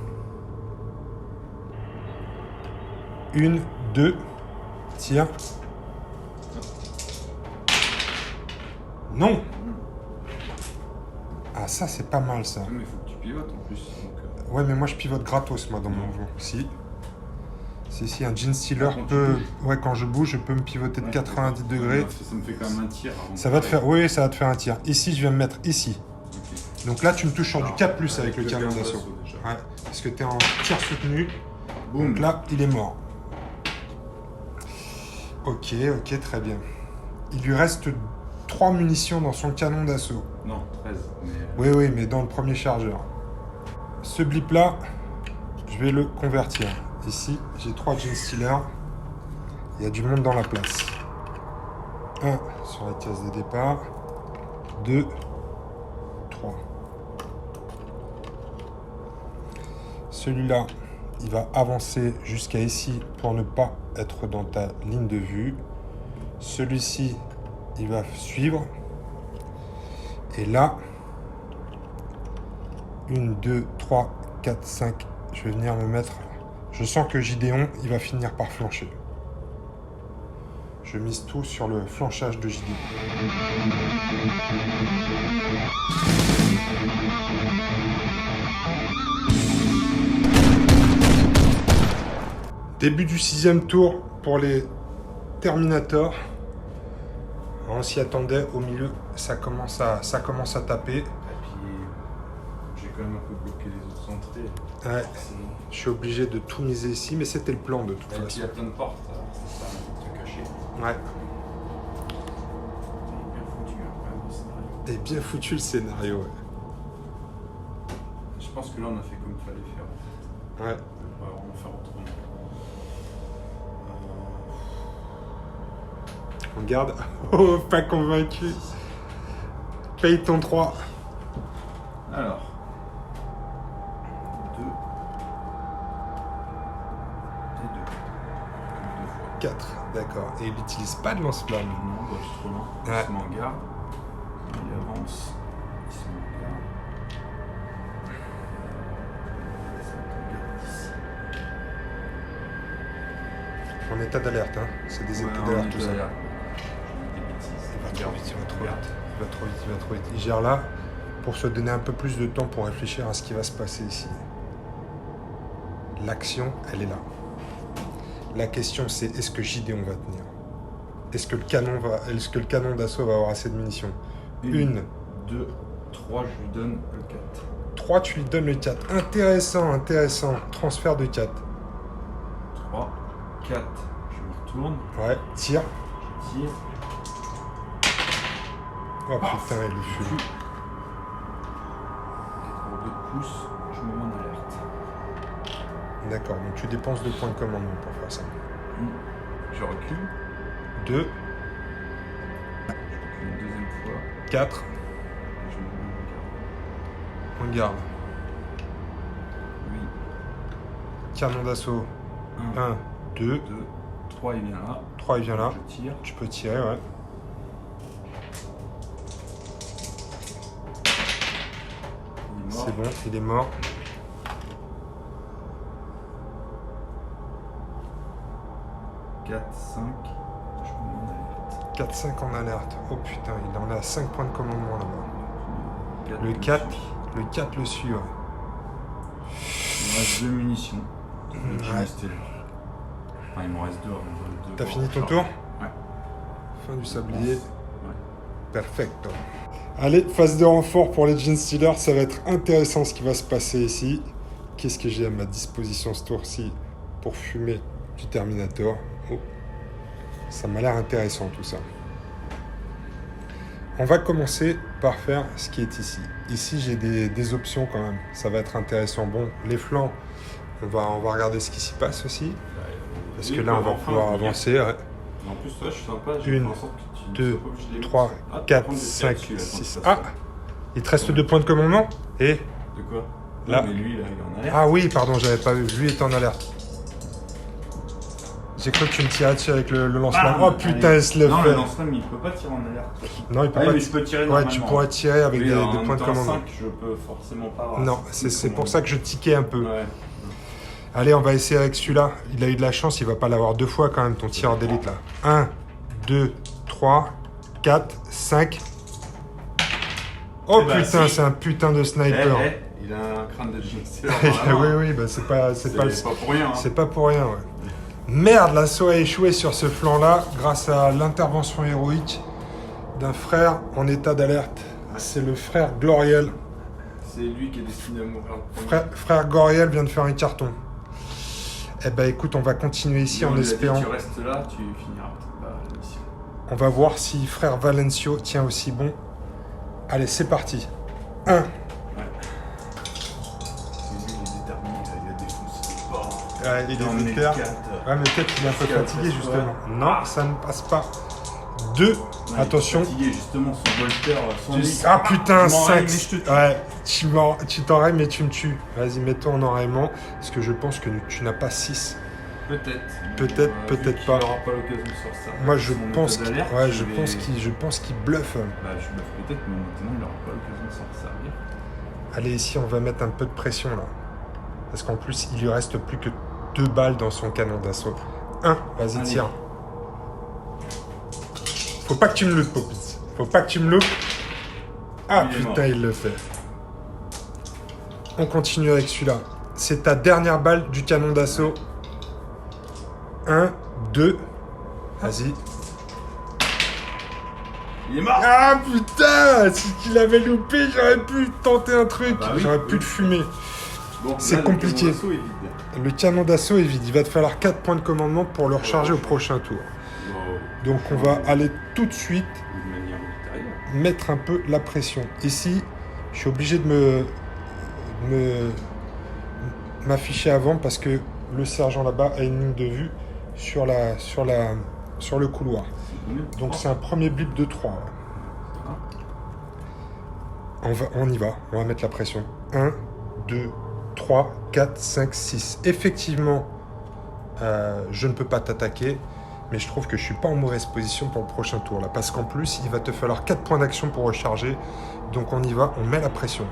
1, 2. Tire. Non. Ah, ça, c'est pas mal, ça. Ouais, mais il faut que tu pivotes en plus. Donc, Ouais, mais moi, je pivote gratos, moi, dans mon mouvement. Si. Si, un Genestealer Quand tu peut... bouges. Ouais, quand je bouge, je peux me pivoter de ouais, 90 degrés. Ça me fait quand même un tir. Avant Ça de va te parler. faire... Oui, ça va te faire un tir. Ici, je vais me mettre ici. Ok. Donc là, tu me touches sur du Alors, 4+, avec le le canon canon d'assaut. d'assaut, déjà. Ouais, parce que t'es en tir soutenu. Boum. Donc là, il est mort. Ok, très bien. Il lui reste 3 munitions dans son canon d'assaut. Non, 13. Oui, Mais, oui, mais dans le premier chargeur. Ce blip-là, je vais le convertir. Ici, j'ai 3 Genestealers. Il y a du monde dans la place. 1 sur la case de départ. 2, 3. Celui-là, il va avancer jusqu'à ici pour ne pas être dans ta ligne de vue. Celui-ci, il va suivre. Et là, 1, 2, 3, 4, 5, je vais venir me mettre... Je sens que Gideon, il va finir par flancher. Je mise tout sur le flanchage de Gideon. Début du 6e tour pour les Terminators. On s'y attendait, au milieu, ça commence à taper. Et puis, j'ai quand même un peu bloqué les autres entrées. Ouais, Sinon. je suis obligé de tout miser ici, mais c'était le plan de toute Et puis, il y façon. a plein de portes, alors ça permet de te cacher. Ouais, C'est bien foutu, hein, quand même, le scénario. et bien foutu le scénario. Ouais. Je pense que là, on a fait comme il fallait faire. En fait. Ouais. On va vraiment faire autrement. On garde. Oh, pas convaincu. Paye ton 3. Alors. 2. Et 2. Comme 2 fois. 4, d'accord. Et il n'utilise pas de lance-flamme. Non, bah, c'est trop lent. Il Ouais. se met en garde. Il avance. Il se met en garde. Il se met en garde ici. En état d'alerte, hein. C'est des Ouais, états on d'alerte est tout ça. derrière. J'ai dit des bêtises. Il va trop Garde. vite, il va trop Garde. vite. Il va trop vite, il va trop vite. Il gère là pour se donner un peu plus de temps pour réfléchir à ce qui va se passer ici. L'action, elle est là. La question, c'est est-ce que Gideon va tenir? Est-ce que le canon d'assaut va avoir assez de munitions? 1, 2, 3, je lui donne le 4. 3, tu lui donnes le 4. Intéressant, intéressant. Transfert de 4. 3, 4, je me retourne, Ouais, tire. je tire. Oh putain, il le fume. Et pour 2 pouces, je me mets en alerte. D'accord, donc tu dépenses 2 points de commandement pour faire ça. Je recule. 2, Je recule une deuxième fois. 4, Et je me mets on garde. en garde. Oui. Canon d'assaut. 1, 1, 2, 2, 3, il vient là. 3, il vient là. Je tire. Tu peux tirer, ouais. Il est mort. C'est bon, il est mort. « 4, 5, je me mets en alerte. 4, 5 en alerte. Oh putain, il en a 5 points de commandement là-bas. Le le 4, suit. le 4 le suit, ouais. Il me reste 2 munitions. Donc, je vais Ouais. rester là. Enfin, il m'en reste 2. T'as fini ton tour? Ouais. Fin du sablier. Ouais. Perfecto. Allez, phase de renfort pour les Gene Stealers. Ça va être intéressant ce qui va se passer ici. Qu'est-ce que j'ai à ma disposition ce tour-ci pour fumer du Terminator? Oh. Ça m'a l'air intéressant tout ça. On va commencer par faire ce qui est ici. Ici, j'ai des options quand même. Ça va être intéressant. Bon, les flancs, on va regarder ce qui s'y passe aussi. Parce que là, on va pouvoir avancer. Ouais. En plus, toi, je suis sympa. 1, 2, 3, 4, 5, 6. Ah! Il te reste 2 points de commandement? Et? De quoi? Là. Non, mais lui, là, il est en alerte. Ah oui, pardon, j'avais pas vu. Lui est en alerte. J'ai cru que tu me tirais dessus avec le lance-flamme. Oh putain, il se le Non, fait. le lance-flamme, il peut pas tirer en alerte. Non, il peut Ah, pas. mais je peux tirer Ouais, normalement. tu pourrais tirer avec Oui, des en points de étant commandement. 5, je peux forcément pas. Non, c'est pour ça que je tiquais un peu. Ouais. Allez, on va essayer avec celui-là. Il a eu de la chance, il va pas l'avoir 2 fois quand même, ton tireur d'élite là. 1, 2, 3, 4, 5. Oh Eh ben, putain, si. c'est un putain de sniper. Il a un crâne de Gene Stealer. Oui, oui, bah c'est pas pour rien. Hein. C'est pas pour rien, ouais. Merde, l'assaut a échoué sur ce flanc-là grâce à l'intervention héroïque d'un frère en état d'alerte. C'est le frère Gloriel. C'est lui qui est destiné à mourir. Frère Gloriel vient de faire un carton. Eh ben écoute, on va continuer ici en espérant. Tu restes là, tu finiras la mission. On va voir si frère Valencio tient aussi bon. Allez, c'est parti. 1. Ouais. Lui, il est déterminé, là, il a défoncé le port. Ouais, il est Dans déter. les quatre. Ouais, mais peut-être qu'il est un peu Parce que fatigué après, justement. ouais. Non, ça ne passe pas. 2. Ouais, Attention. il est fatigué, justement, son volteur, son lit. Ah putain, Je m'en règle, 5. mais je te tue. Ouais, tu t'enrailles mais tu me tues. Vas-y, mets-toi en enraillement. Parce que je pense que tu n'as pas 6. Peut-être. Peut-être, Vu peut-être qu'il pas. n'aura pas l'occasion de sortir. Moi je Son pense état qu'il d'alerte, ouais, vais- je pense qu'il bluffe. Bah, je bluffe peut-être, mais maintenant, il n'aura pas l'occasion de s'en servir. Allez, ici, on va mettre un peu de pression là. Parce qu'en plus, il lui reste plus que 2 balles dans son canon d'assaut. 1, vas-y, Allez. tire. Faut pas que tu me loupes, Popis. Faut pas que tu me loupes. Ah Il est putain, mort. il le fait. On continue avec celui-là. C'est ta dernière balle du canon d'assaut. 1, 2. Vas-y. Il est mort. Ah putain, si qu'il avait loupé, j'aurais pu tenter un truc. Ah bah oui, j'aurais pu oui. le fumer. Bon, C'est là, compliqué. Le canon d'assaut est vide. Le canon d'assaut est vide. Il va te falloir 4 points de commandement pour le recharger au prochain tour. Wow. Donc on va aller tout de suite De manière ultérieure. mettre un peu la pression. Ici, je suis obligé de m'afficher avant parce que le sergent là-bas a une ligne de vue sur le couloir. Donc c'est un premier blip de 3. On y va, on va mettre la pression. 1, 2, 3, 4, 5, 6. Effectivement, je ne peux pas t'attaquer, mais je trouve que je suis pas en mauvaise position pour le prochain tour là, parce qu'en plus, il va te falloir 4 points d'action pour recharger. Donc on y va, on met la pression.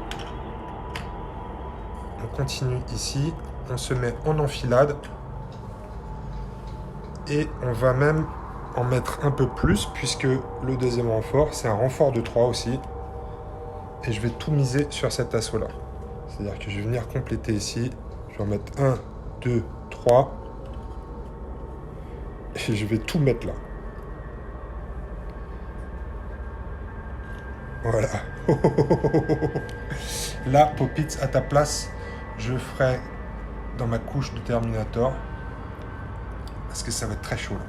On continue ici, on se met en enfilade. Et on va même en mettre un peu plus, puisque le deuxième renfort, c'est un renfort de 3 aussi. Et je vais tout miser sur cet assaut-là. C'est-à-dire que je vais venir compléter ici. Je vais en mettre 1, 2, 3. Et je vais tout mettre là. Voilà. Là, Popitz, à ta place, je ferai dans ma couche de Terminator. Parce que ça va être très chaud là.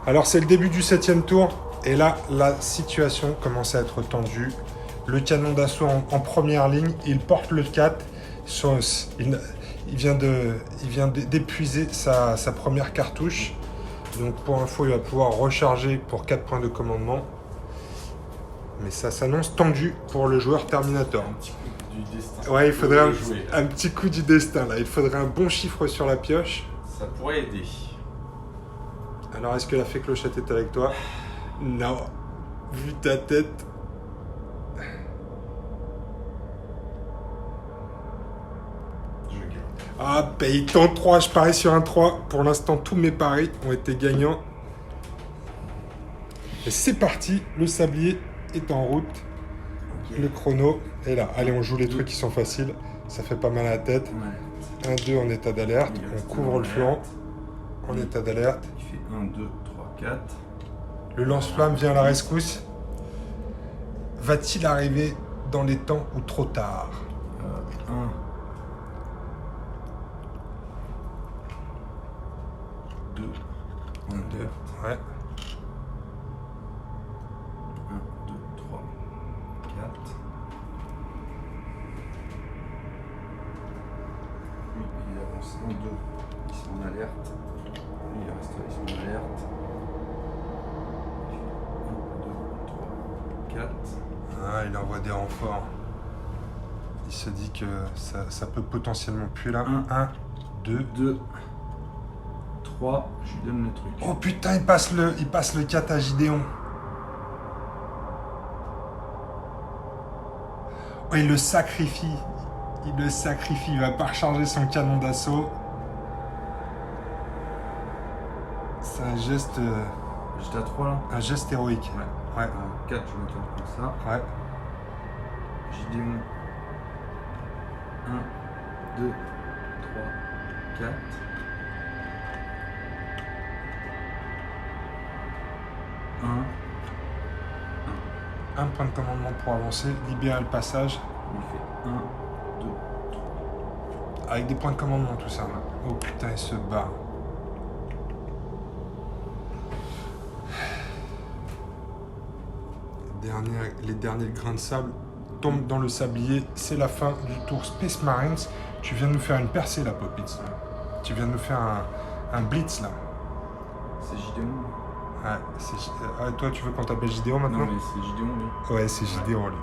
Alors c'est le début du 7e tour. Et là, la situation commence à être tendue. Le canon d'assaut en première ligne, il porte le 4. Il vient d'épuiser sa première cartouche. Donc pour info, il va pouvoir recharger pour 4 points de commandement. Mais ça s'annonce tendu pour le joueur Terminator. Un petit coup du destin. Ouais, il faudrait jouer. un petit coup du destin là. Il faudrait un bon chiffre sur la pioche. Ça pourrait aider. Alors est-ce que la fée clochette est avec toi? Non. Vu ta tête. Je gagne. Ah, paye ton 3, je parie sur un 3. Pour l'instant, tous mes paris ont été gagnants. Et c'est parti, le sablier est en route. Ok. Le chrono est là. Allez, on joue les trucs qui sont faciles. Ça fait pas mal à la tête. Ouais. 1, 2 en état d'alerte. Il On reste couvre le flanc en état d'alerte. Il fait 1, 2, 3, 4. Le lance-flamme vient à la rescousse. Va-t-il arriver dans les temps ou trop tard? 1. 2. 1, 2. Ouais. 1, 2, 3, 4. Lui, il avance en 2. Ils sont en alerte. Lui, il reste là, ils sont en alerte. 1, 2, 3, 4. Ah, il envoie des renforts. Il se dit que ça peut potentiellement puer là. Un. 1, 2. 2. 3. Je lui donne le truc. Oh putain, il passe le 4 à Gideon. Oh, il le sacrifie. Il va pas recharger son canon d'assaut. C'est un geste J'étais à 3 là. Un geste héroïque. Ouais. Ouais. 4, je me tourne comme ça. Ouais. Gideon. 1, 2, 3, 4. Un point de commandement pour avancer. Libérer le passage. Il fait 1, 2, Avec des points de commandement, tout ça. Oh putain, il se bat. Les derniers grains de sable tombent dans le sablier. C'est la fin du tour Space Marines. Tu viens de nous faire une percée là, Popitz. Tu viens de nous faire un blitz là. C'est Gideon. Ouais, toi, tu veux qu'on t'appelle Gideon maintenant? Non, mais c'est Gideon lui. Ouais, c'est Gideon lui.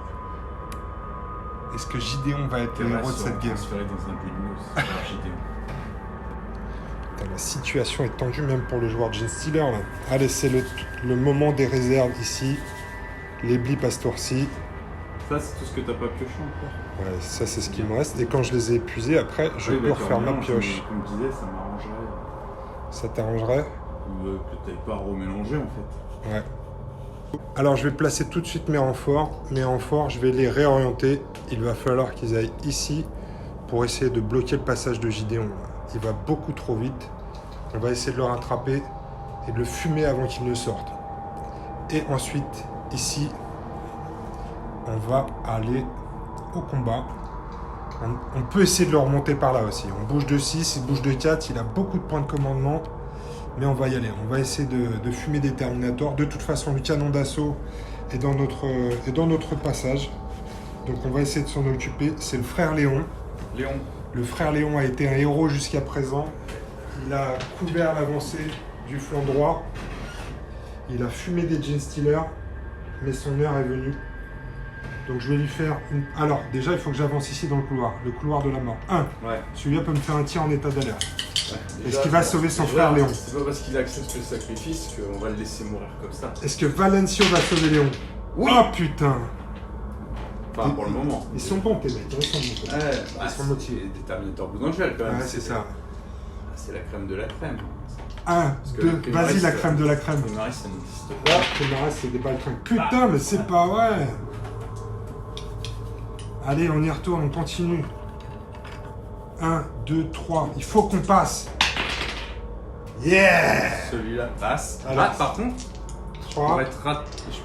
Est-ce que Gideon va être le héros de cette game? Transféré dans un Bulmos. C'est pas Gideon. Putain, la situation est tendue même pour le joueur Gene Stealer là. Allez, c'est le moment des réserves ici. Les blips à ce tour-ci. Ça, c'est tout ce que t'as pas pioché encore. Ouais, ça c'est ce qui me reste. Et quand je les ai épuisés, après, je peux refaire ma pioche. Comme je disais, ça m'arrangerait. Ça t'arrangerait? Que t'ailles pas à remélanger en fait. Ouais. Alors je vais placer tout de suite mes renforts. Mes renforts, je vais les réorienter. Il va falloir qu'ils aillent ici pour essayer de bloquer le passage de Gideon. Il va beaucoup trop vite. On va essayer de le rattraper et de le fumer avant qu'il ne sorte. Et ensuite, ici, on va aller au combat. On peut essayer de le remonter par là aussi. On bouge de 6, il bouge de 4, il a beaucoup de points de commandement. Mais on va y aller. On va essayer de fumer des Terminators. De toute façon, le canon d'assaut est dans notre passage. Donc on va essayer de s'en occuper. C'est le frère Léon. Léon. Le frère Léon a été un héros jusqu'à présent. Il a couvert l'avancée du flanc droit. Il a fumé des Genestealers. Mais son heure est venue. Donc je vais lui faire une... Alors, déjà, il faut que j'avance ici dans le couloir de la mort. Ouais. Celui-là peut me faire un tir en état d'alerte. Ouais. Est-ce qu'il va sauver son frère Léon? C'est pas parce qu'il accepte le sacrifice qu'on va le laisser mourir comme ça. Est-ce que Valencio va sauver Léon? Oui. Oh putain! Enfin, pour le moment. Ils sont bons, tes mecs, ils sont bons. Ouais, Ils sont motivés. c'est des Terminator Blue Angel quand même. Ouais, c'est ça. C'est la crème de la crème. 1, que 2, le vas-y Primaris, la crème de la crème. Primaris, ça n'existe pas. Là, Primaris, c'est des baltringues. Putain, mais c'est pas vrai! Allez, on y retourne, on continue. 1, 2, 3, il faut qu'on passe. Yeah! Celui-là passe. Alors. Ah, par contre, je 3.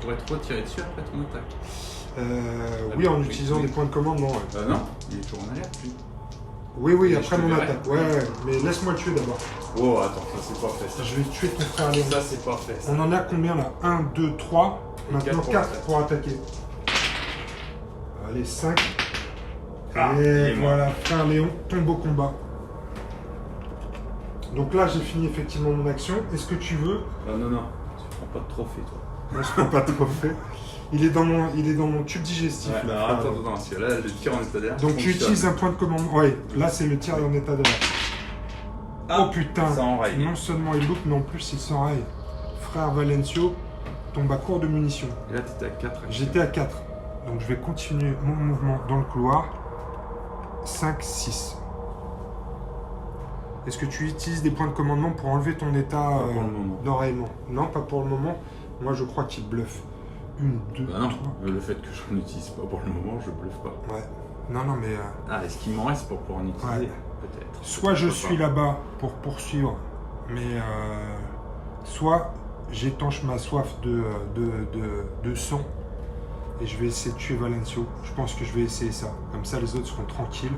pourrais trop tirer dessus après ton attaque. Oui, en utilisant des points de commandement. Ouais. Non, il est toujours en alerte, lui. Oui, Mais après je te mon verrai. attaque. Ouais, mais laisse-moi le tuer d'abord. Oh, attends, ça c'est pas fait. Ça, Je vais tuer ton frère Léon. ça c'est pas fait. Ça. On en a combien là? 1, 2, 3. Et Maintenant quatre 4 pour attaquer. pour attaquer. Allez, 5. Ah, il Et est mort. voilà, frère Léon tombe au combat. Donc là, j'ai fini effectivement mon action. Est-ce que tu veux? Non, tu prends pas de trophée, toi. Moi, je prends pas trop fait. Il est dans mon tube digestif. Ouais, là, alors frère attends, Léon. parce que là, le tir en état d'alerte. Donc tu utilises un point de commandement. Ouais, là c'est le tir en état d'alerte. Ah, Oh putain! ça enraye. Non seulement il loupe, mais en plus il s'enraye. Frère Valencio tombe à court de munitions. Et là, t'étais à 4. J'étais à 4. Donc je vais continuer mon mouvement dans le couloir. 5, 6. Est-ce que tu utilises des points de commandement pour enlever ton état Pas pour le moment. d'enrayement? Non, pas pour le moment. Moi je crois qu'il bluffe. 1, 2, Bah non, 3. le fait que je n'utilise pas pour le moment, je bluffe pas. Ouais. Non, mais... Ah, est-ce qu'il m'en reste pour pouvoir en utiliser? Ouais. Peut-être. Soit je Pourquoi suis pas. là-bas pour poursuivre, mais soit j'étanche ma soif de sang et je vais essayer de tuer Valencio. Je pense que je vais essayer ça. Comme ça, les autres seront tranquilles.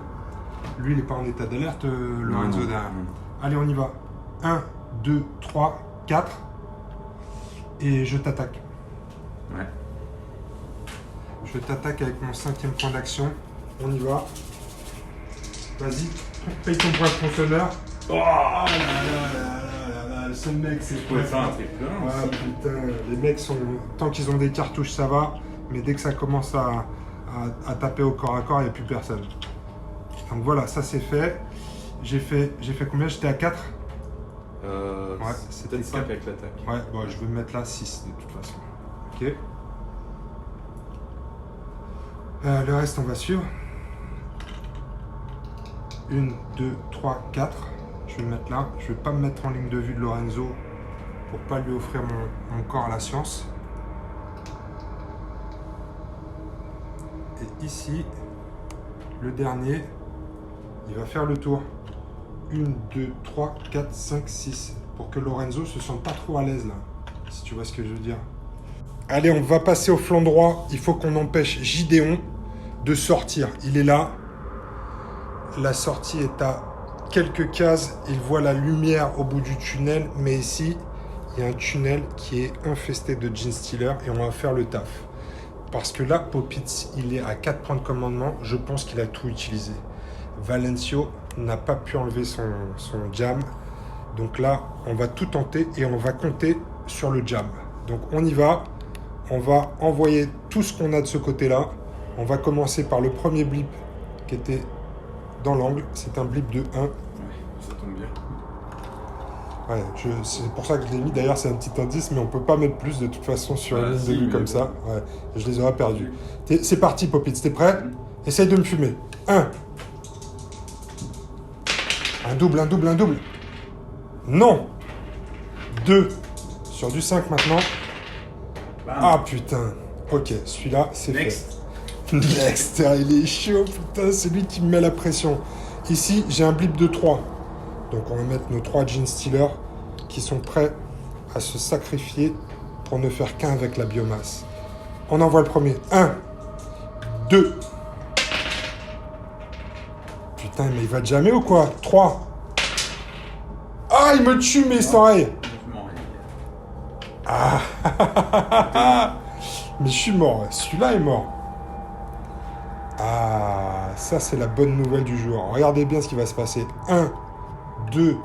Lui, il n'est pas en état d'alerte, Lorenzo Non, derrière. non. Allez, on y va. 1, 2, 3, 4. Et je t'attaque. Ouais. Je t'attaque avec mon 5e point d'action. On y va. Vas-y, paye ton point de fonctionnaire. Oh là là, ce mec, c'est Je pouvais faire un triple 1 Ah aussi. putain, les mecs sont... Tant qu'ils ont des cartouches, ça va. Mais dès que ça commence à taper au corps à corps, il n'y a plus personne. Donc voilà, ça c'est fait. J'ai fait combien? J'étais à 4. Ouais, c'était peut-être 5 ça. avec l'attaque. Ouais, bon, je vais me mettre là 6 de toute façon. Ok. Le reste, on va suivre. 1, 2, 3, 4. Je vais me mettre là. Je vais pas me mettre en ligne de vue de Lorenzo pour pas lui offrir mon corps à la science. Et ici, le dernier, il va faire le tour. 1, 2, 3, 4, 5, 6. Pour que Lorenzo se sente pas trop à l'aise là. Si tu vois ce que je veux dire. Allez, on va passer au flanc droit. Il faut qu'on empêche Gideon de sortir. Il est là. La sortie est à quelques cases. Il voit la lumière au bout du tunnel. Mais ici, il y a un tunnel qui est infesté de Genestealers et on va faire le taf. Parce que là, Popitz, il est à 4 points de commandement. Je pense qu'il a tout utilisé. Valencio n'a pas pu enlever son jam. Donc là, on va tout tenter et on va compter sur le jam. Donc on y va. On va envoyer tout ce qu'on a de ce côté-là. On va commencer par le premier blip qui était dans l'angle. C'est un blip de 1. Ouais, ça tombe bien. Ouais, c'est pour ça que je l'ai mis. D'ailleurs, c'est un petit indice, mais on peut pas mettre plus de toute façon sur une ligne de vue comme ça. Ouais, je les aurais perdus. C'est parti, Popitz. T'es prêt? Essaye de me fumer. 1. Un double, un double, un double. Non. 2. Sur du 5 maintenant. Bam. Ah putain. Ok, celui-là, c'est fait. Next. Next, il est chaud, putain, c'est lui qui me met la pression. Ici, j'ai un blip de 3. Donc on va mettre nos 3 Gene Stealers qui sont prêts à se sacrifier pour ne faire qu'un avec la biomasse. On envoie le premier. 1, 2. Putain, mais il va jamais ou quoi? 3. Ah, il me tue, mais sans oreille. Ah, mais je suis mort, ouais. Celui-là est mort. Ah, ça c'est la bonne nouvelle du jour. Regardez bien ce qui va se passer. 1, 2,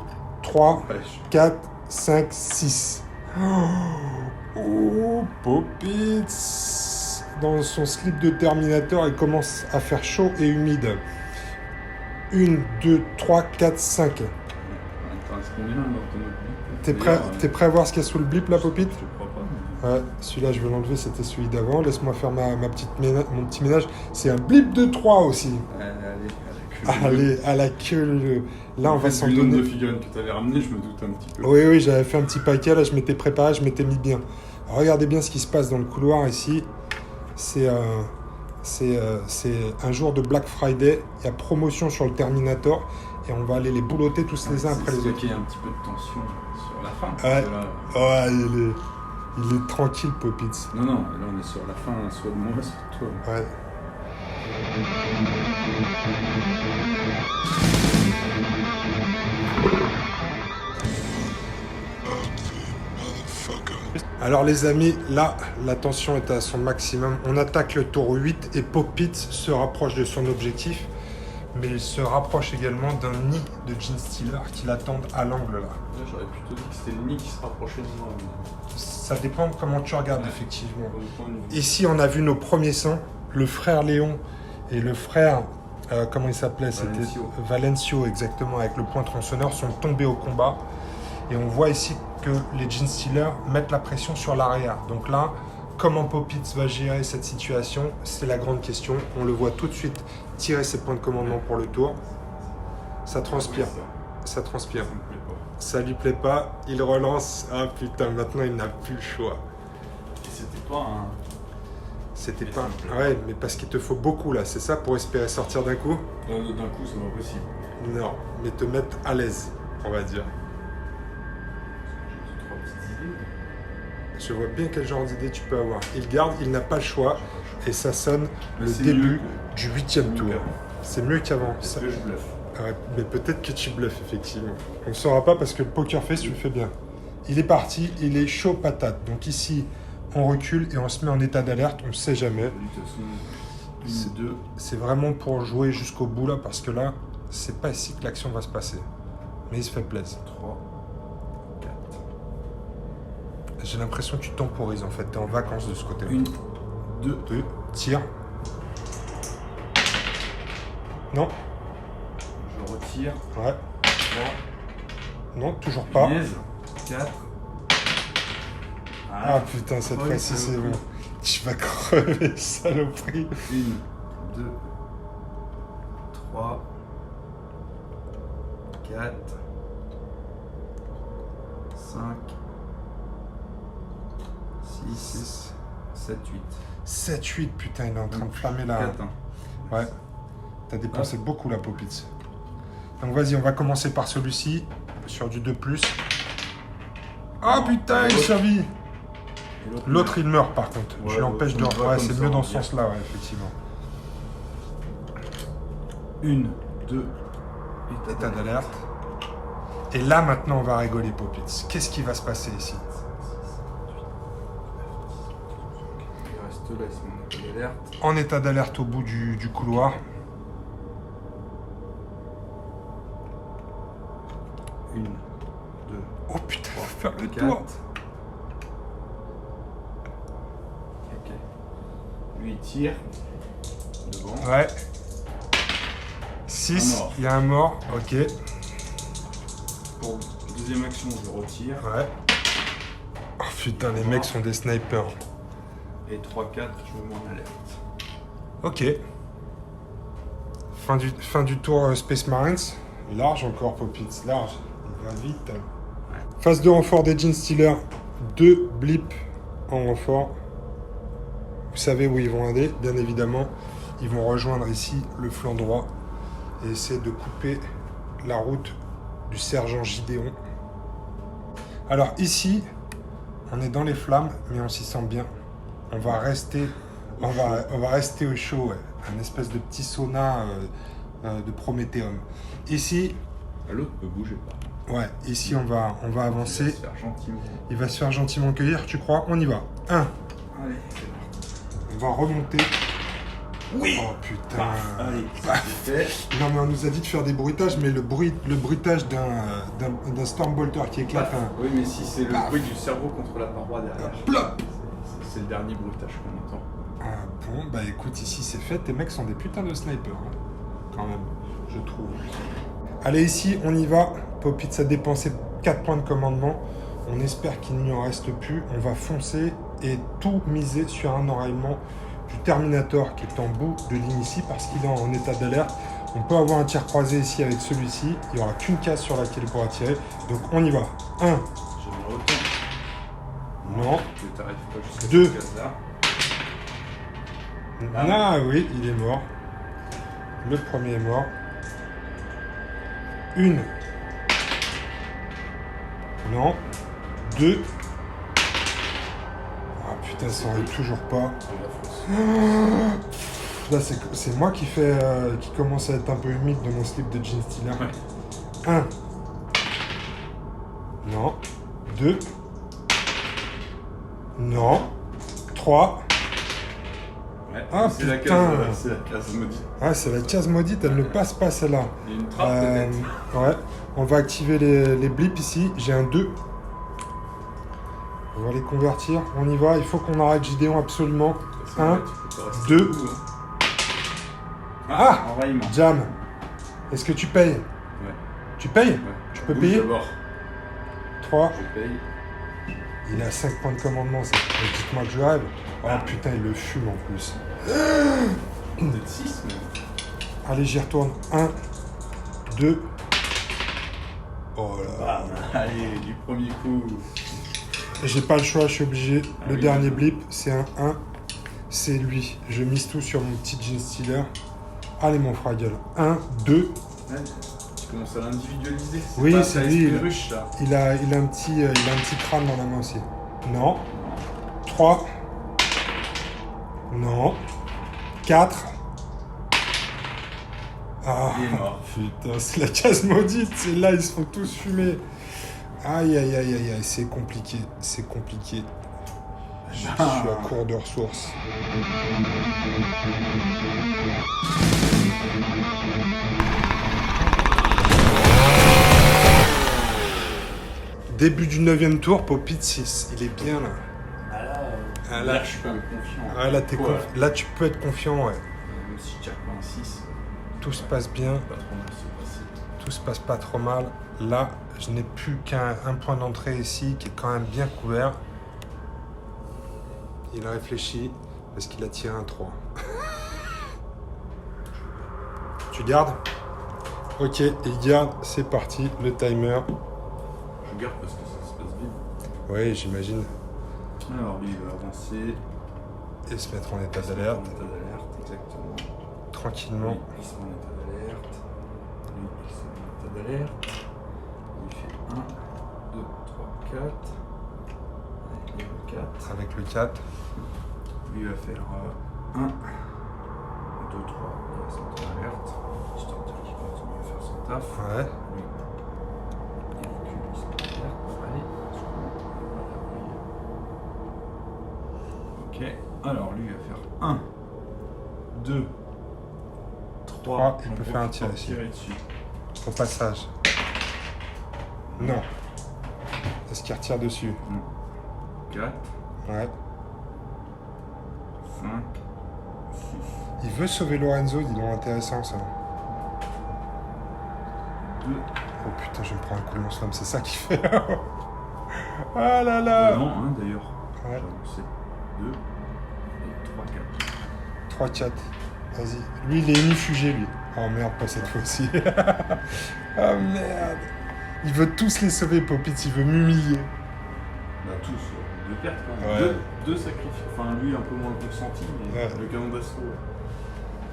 3, 4, 5, 6. Oh, Popitz. Dans son slip de Terminator, il commence à faire chaud et humide. 1, 2, 3, 4, 5. Attends, est-ce qu'on est là dans ton blip? T'es prêt, t'es prêt à voir ce qu'il y a sous le blip là, Popit? Je crois pas. Ouais, celui-là je vais l'enlever, c'était celui d'avant. Laisse-moi faire mon petit ménage. C'est un blip de 3 aussi. Allez, à la queue. Là, on va s'en Le donner. nombre de figurines que tu avais ramené, je me doute un petit peu. Oui, j'avais fait un petit paquet, là je m'étais préparé, je m'étais mis bien. Alors, regardez bien ce qui se passe dans le couloir ici. C'est un jour de Black Friday. Il y a promotion sur le Terminator et on va aller les boulotter tous les uns après les autres. Il y a un petit peu de tension sur la fin. Ouais. Parce que là, Il est tranquille, Popitz. non, là on est sur la fin, soit de moi, soit de toi. Ouais. Alors les amis, là, la tension est à son maximum. On attaque le tour 8 et Popitz se rapproche de son objectif. Mais il se rapproche également d'un nid de Gene Stealer qui l'attendent à l'angle là. Là, j'aurais plutôt dit que c'était le nid qui se rapprochait de moi. Ça dépend comment tu regardes, effectivement. Au point de vue. Ici, on a vu nos premiers sangs. Le frère Léon et le frère, comment il s'appelait? C'était Valencio, exactement, avec le point tronçonneur, sont tombés au combat. Et on voit ici que les Gene Stealers mettent la pression sur l'arrière. Donc là, comment Popitz va gérer cette situation? C'est la grande question. On le voit tout de suite tirer ses points de commandement pour le tour. Ça transpire. Ça transpire. Ça me plaît pas. Ça lui plaît pas. Il relance. Ah putain, maintenant il n'a plus le choix. Et c'était pas un. C'était Mais pas... ça me plaît. Ouais, mais parce qu'il te faut beaucoup là, c'est ça pour espérer sortir d'un coup? D'un coup, c'est pas possible. Non, mais te mettre à l'aise, on va dire. J'ai 2-3 petites idées. Je vois bien quel genre d'idée tu peux avoir. Il garde, il n'a pas le choix, et ça sonne Mais le c'est début mieux du 8e tour. C'est mieux qu'avant. Est-ce Ça- que je bluffe? Ouais, mais peut-être que tu bluffes, effectivement. On ne saura pas parce que le poker face, tu le fais bien. Il est parti, il est chaud patate. Donc ici, on recule et on se met en état d'alerte, on ne sait jamais. De toute façon, 1, 2. C'est vraiment pour jouer jusqu'au bout là, parce que là, c'est pas ici que l'action va se passer. Mais il se fait plaisir. 3, 4. J'ai l'impression que tu temporises en fait, t'es en vacances de ce côté-là. 1, 2. 2, tire. Non, Je retire. ouais, 3. non, toujours pas. 4. Ah putain, cette Oui, fois-ci c'est c'est bon. bon. Tu vas crever, saloperie. 1, 2, 3, 4, 5, 6, 7, 8. 7-8, putain, il est en train de flammer là. 4, Ouais, t'as dépensé beaucoup la Popitz. Donc vas-y, on va commencer par celui-ci, sur du 2+. Ah putain, il survit. L'autre, il meurt par contre. Ouais, Je l'empêche de... on va Ouais, comme c'est ça, mieux on dans va ce dire. sens-là, ouais, effectivement. 1, 2, État d'alerte. Et là, maintenant, on va rigoler, Popitz. Qu'est-ce qui va se passer ici? Il reste là, c'est mon état d'alerte. En état d'alerte au bout du couloir. 1, 2, Oh putain, faut faire le 4. tour. Ok. Lui, il tire. Devant. Ouais. Un 6, mort. il y a un mort, ok. Pour deuxième action, je retire. Ouais. Oh putain, les mecs sont des snipers. Et 3, 4, je me mets en alerte. Ok. Fin du tour Space Marines. Large encore, Popitz, large. Il va vite. Phase de renfort des Gene Stealers. 2 blips en renfort. Vous savez où ils vont aller, bien évidemment. Ils vont rejoindre ici le flanc droit et essayer de couper la route du sergent Gideon. Alors ici, on est dans les flammes, mais on s'y sent bien. On va rester au chaud, ouais. Un espèce de petit sauna de Prométhéum. Ici, L'autre peut bouger pas. ouais, ici on va Il va avancer. se faire gentiment. Il va se faire gentiment cueillir, tu crois? On y va. 1. Allez, c'est parti. On va remonter. Oui. Oh putain. Paf. Allez, c'est fait. Non mais on nous a dit de faire des bruitages, mais le bruitage d'un Stormbolter qui éclate Paf. un... Oui, mais si c'est le Paf. bruit du cerveau contre la paroi derrière. Plop. C'est le dernier bruitage qu'on entend. Ah, bon, bah écoute, ici c'est fait, tes mecs sont des putains de snipers, hein. Quand même, je trouve. Allez, ici, on y va. Popitz a dépensé 4 points de commandement. On espère qu'il n'y en reste plus. On va foncer et tout miser sur un enraillement du Terminator qui est en bout de ligne ici parce qu'il est en état d'alerte. On peut avoir un tir croisé ici avec celui-ci. Il n'y aura qu'une case sur laquelle il pourra tirer. Donc on y va. 1. Je me retourne. Non. Tu t'arrives pas jusqu'à Deux. cette case-là. Ah oui, il est mort. Le premier est mort. 1. Non. 2. Ah putain, ça arrive toujours pas. Là, c'est moi qui commence à être un peu humide de mon slip de jean stealer. Ouais. 1. Non. 2. Non. 3. Ouais. Ah, c'est la putain. case, c'est la case maudite. Ah, c'est la case maudite, elle ne passe pas celle-là. Il y a une trappe peut-être. Ouais, on va activer les blips ici. J'ai un 2. On va les convertir. On y va. Il faut qu'on arrête Gideon absolument. C'est 1, vrai, tu peux pas rester 2. debout, hein. Ah, enraillement. Jam. Est-ce que tu payes? Ouais. Tu payes? Ouais. Tu peux Bouge payer? d'abord. 3. Je paye. Il a 5 points de commandement. Mais dites-moi que je rêve. Oh putain, il le fume en plus. Peut-être 6 même. Allez, j'y retourne. 1, 2. Oh là. Bam. Allez, du premier coup. J'ai pas le choix, je suis obligé. Ah Le oui. dernier blip, c'est un 1. C'est lui. Je mise tout sur mon petit jean stealer. Allez, mon fraggle. 1, 2. Ouais. Tu commences à l'individualiser. Oui, pas c'est ta lui, esprit il- ruche, là. Il a un petit crâne dans la main aussi. Non. 3. Non. 4. Ah, Il est mort. putain, c'est la case maudite. C'est là, ils se font tous fumer. Aïe, aïe, aïe, aïe, aïe, c'est compliqué. C'est compliqué. Je suis à court de ressources. Début du 9e tour, Popitz, il est bien là. Ah, là, Là, je suis quand même confiant. ah, là, là, tu peux être confiant, ouais. Même si je tire pas un 6, Tout se passe bien, pas trop mal se passer. tout se passe pas trop mal. Là, je n'ai plus qu'un point d'entrée ici qui est quand même bien couvert. Il réfléchit parce qu'il a tiré un 3. Tu gardes? Ok, il garde, c'est parti, le timer. Je garde parce que ça se passe bien. Oui, j'imagine. Alors, lui, il va avancer. Et se mettre en état Il se met d'alerte, en état d'alerte, exactement. tranquillement. Lui, il se met en état d'alerte. Lui, il se met en état d'alerte. Il fait 1, 2, 3, 4. Allez, il y a le 4. Avec le 4. Lui, il va faire 1, 2, 3. Il va se mettre en alerte. Histoire de dire qu'il continue à faire son taf. Ouais. Lui, il recule, il se met en alerte. Allez, ok, alors lui il va faire 1, 2, 3. Il peut faire un tir ici. Tirer dessus. Au passage. Non. Est-ce qu'il retire dessus? 4, Ouais. 5, 6. Il veut sauver Lorenzo, dis donc, intéressant ça. 2. Oh putain, je me prends un coup de lance-flamme, c'est ça qui fait. Ah là là. Non, hein, d'ailleurs. Ouais. J'ai avancé 2 et 3, 4. 3, 4. Vas-y. Lui, il est unifugé, lui. Oh merde, pas cette fois-ci. Oh merde. Il veut tous les sauver, Popitz, il veut m'humilier. Bah, tous. de perte quand même. Ouais. Deux sacrifices. Enfin, lui un peu moins consenti, mais Ouais. le canon d'assaut.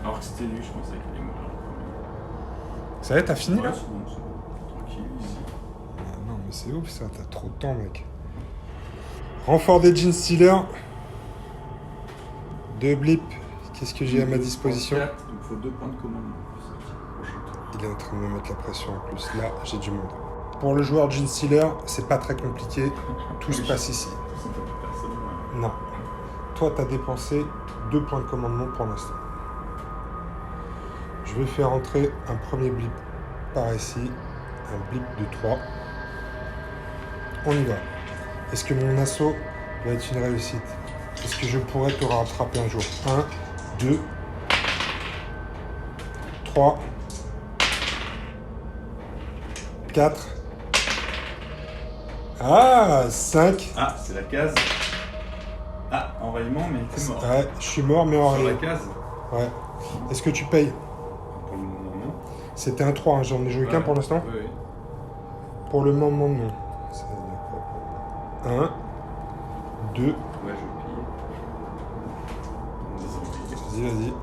Alors que c'était lui, je pensais qu'il est mort. Ça y est, t'as fini là Ouais, c'est bon. Tranquille ici. Ah non, mais c'est ouf ça, t'as trop de temps, mec. Renfort des Gene Stealers. 2 blips. Qu'est-ce que j'ai à ma disposition? 4, il me faut 2 points de commandement. C'est le prochain tour. Il est en train de me mettre la pression en plus. Là, j'ai du monde. Pour le joueur Gene Stealer, c'est pas très compliqué. Tout se passe ici. Ça peut pas personne. Ouais. Non. Toi, t'as dépensé 2 points de commandement pour l'instant. Je vais faire entrer un premier blip par ici. Un blip de 3. On y va. Est-ce que mon assaut va être une réussite? Est-ce que je pourrais te rattraper un jour? 1, 2, 3, 4. Ah, 5. Ah, c'est la case. Ah, enrayement, mais t'es mort. Ouais, je suis mort, mais en Sur la rien. case. Ouais. Est-ce que tu payes? Pour le moment, non. C'était un 3, hein, j'en ai joué qu'un Ouais. pour l'instant. Oui, oui. Pour le moment, non. 1, 2, Ouais, je pille. Désolé. vas-y, vas-y.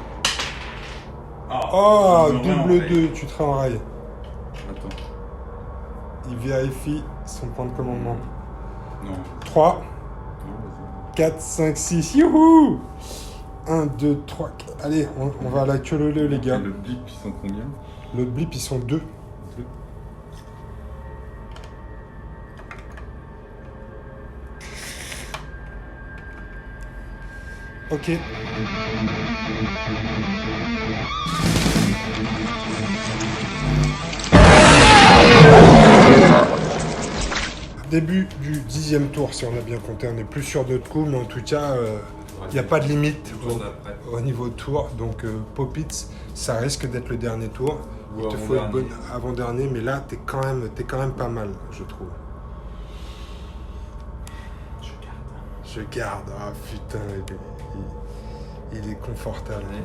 Ah, Oh, je me remets en double rail. 2, tu te railles. Attends. Il vérifie son point de commandement. Non. 3, Non, vas-y. 4, 5, 6, youhou! 1, 2, 3, 4. Allez, on va à la queue leu les gars. Et le blip, ils sont combien? Le blip, ils sont 2. Ok. Début du 10e tour, si on a bien compté. On n'est plus sur d'autres coups, mais en tout cas, il n'y a pas de limite Le tour d'après. au niveau de tour. Donc, Popitz, ça risque d'être le dernier tour. Ou Il te faut être avant-dernier. bon avant-dernier, mais là, t'es quand même pas mal, je trouve. Je garde. Je garde. Ah putain, il est confortable. Allez,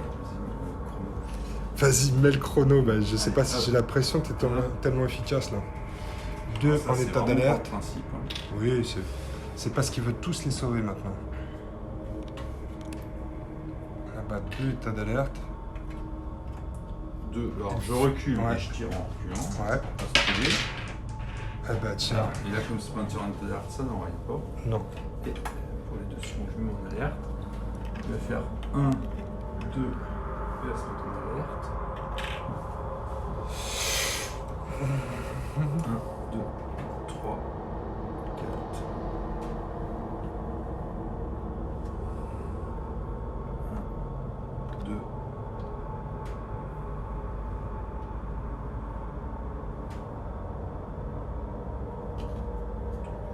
Vas-y, mets le chrono. Bah, je sais Allez, pas si hop. j'ai la pression, t'es tellement efficace là. 2 ça, en c'est état vraiment d'alerte. pas le principe, hein. Oui, c'est parce qu'il veut tous les sauver maintenant. Là-bas, 2 états d'alerte. 2. Alors, je recule Ouais. et je tire en reculant. Ouais. Pas se couler. Ah bah tiens, Et là, comme c'est pas un tir en alerte, ça n'enraye pas. non. Et pour les deux suivants, je mets en alerte. Je vais faire 1, 2, et là, ça va tomber en alerte. 1, 2, 3, 4. 1, 2.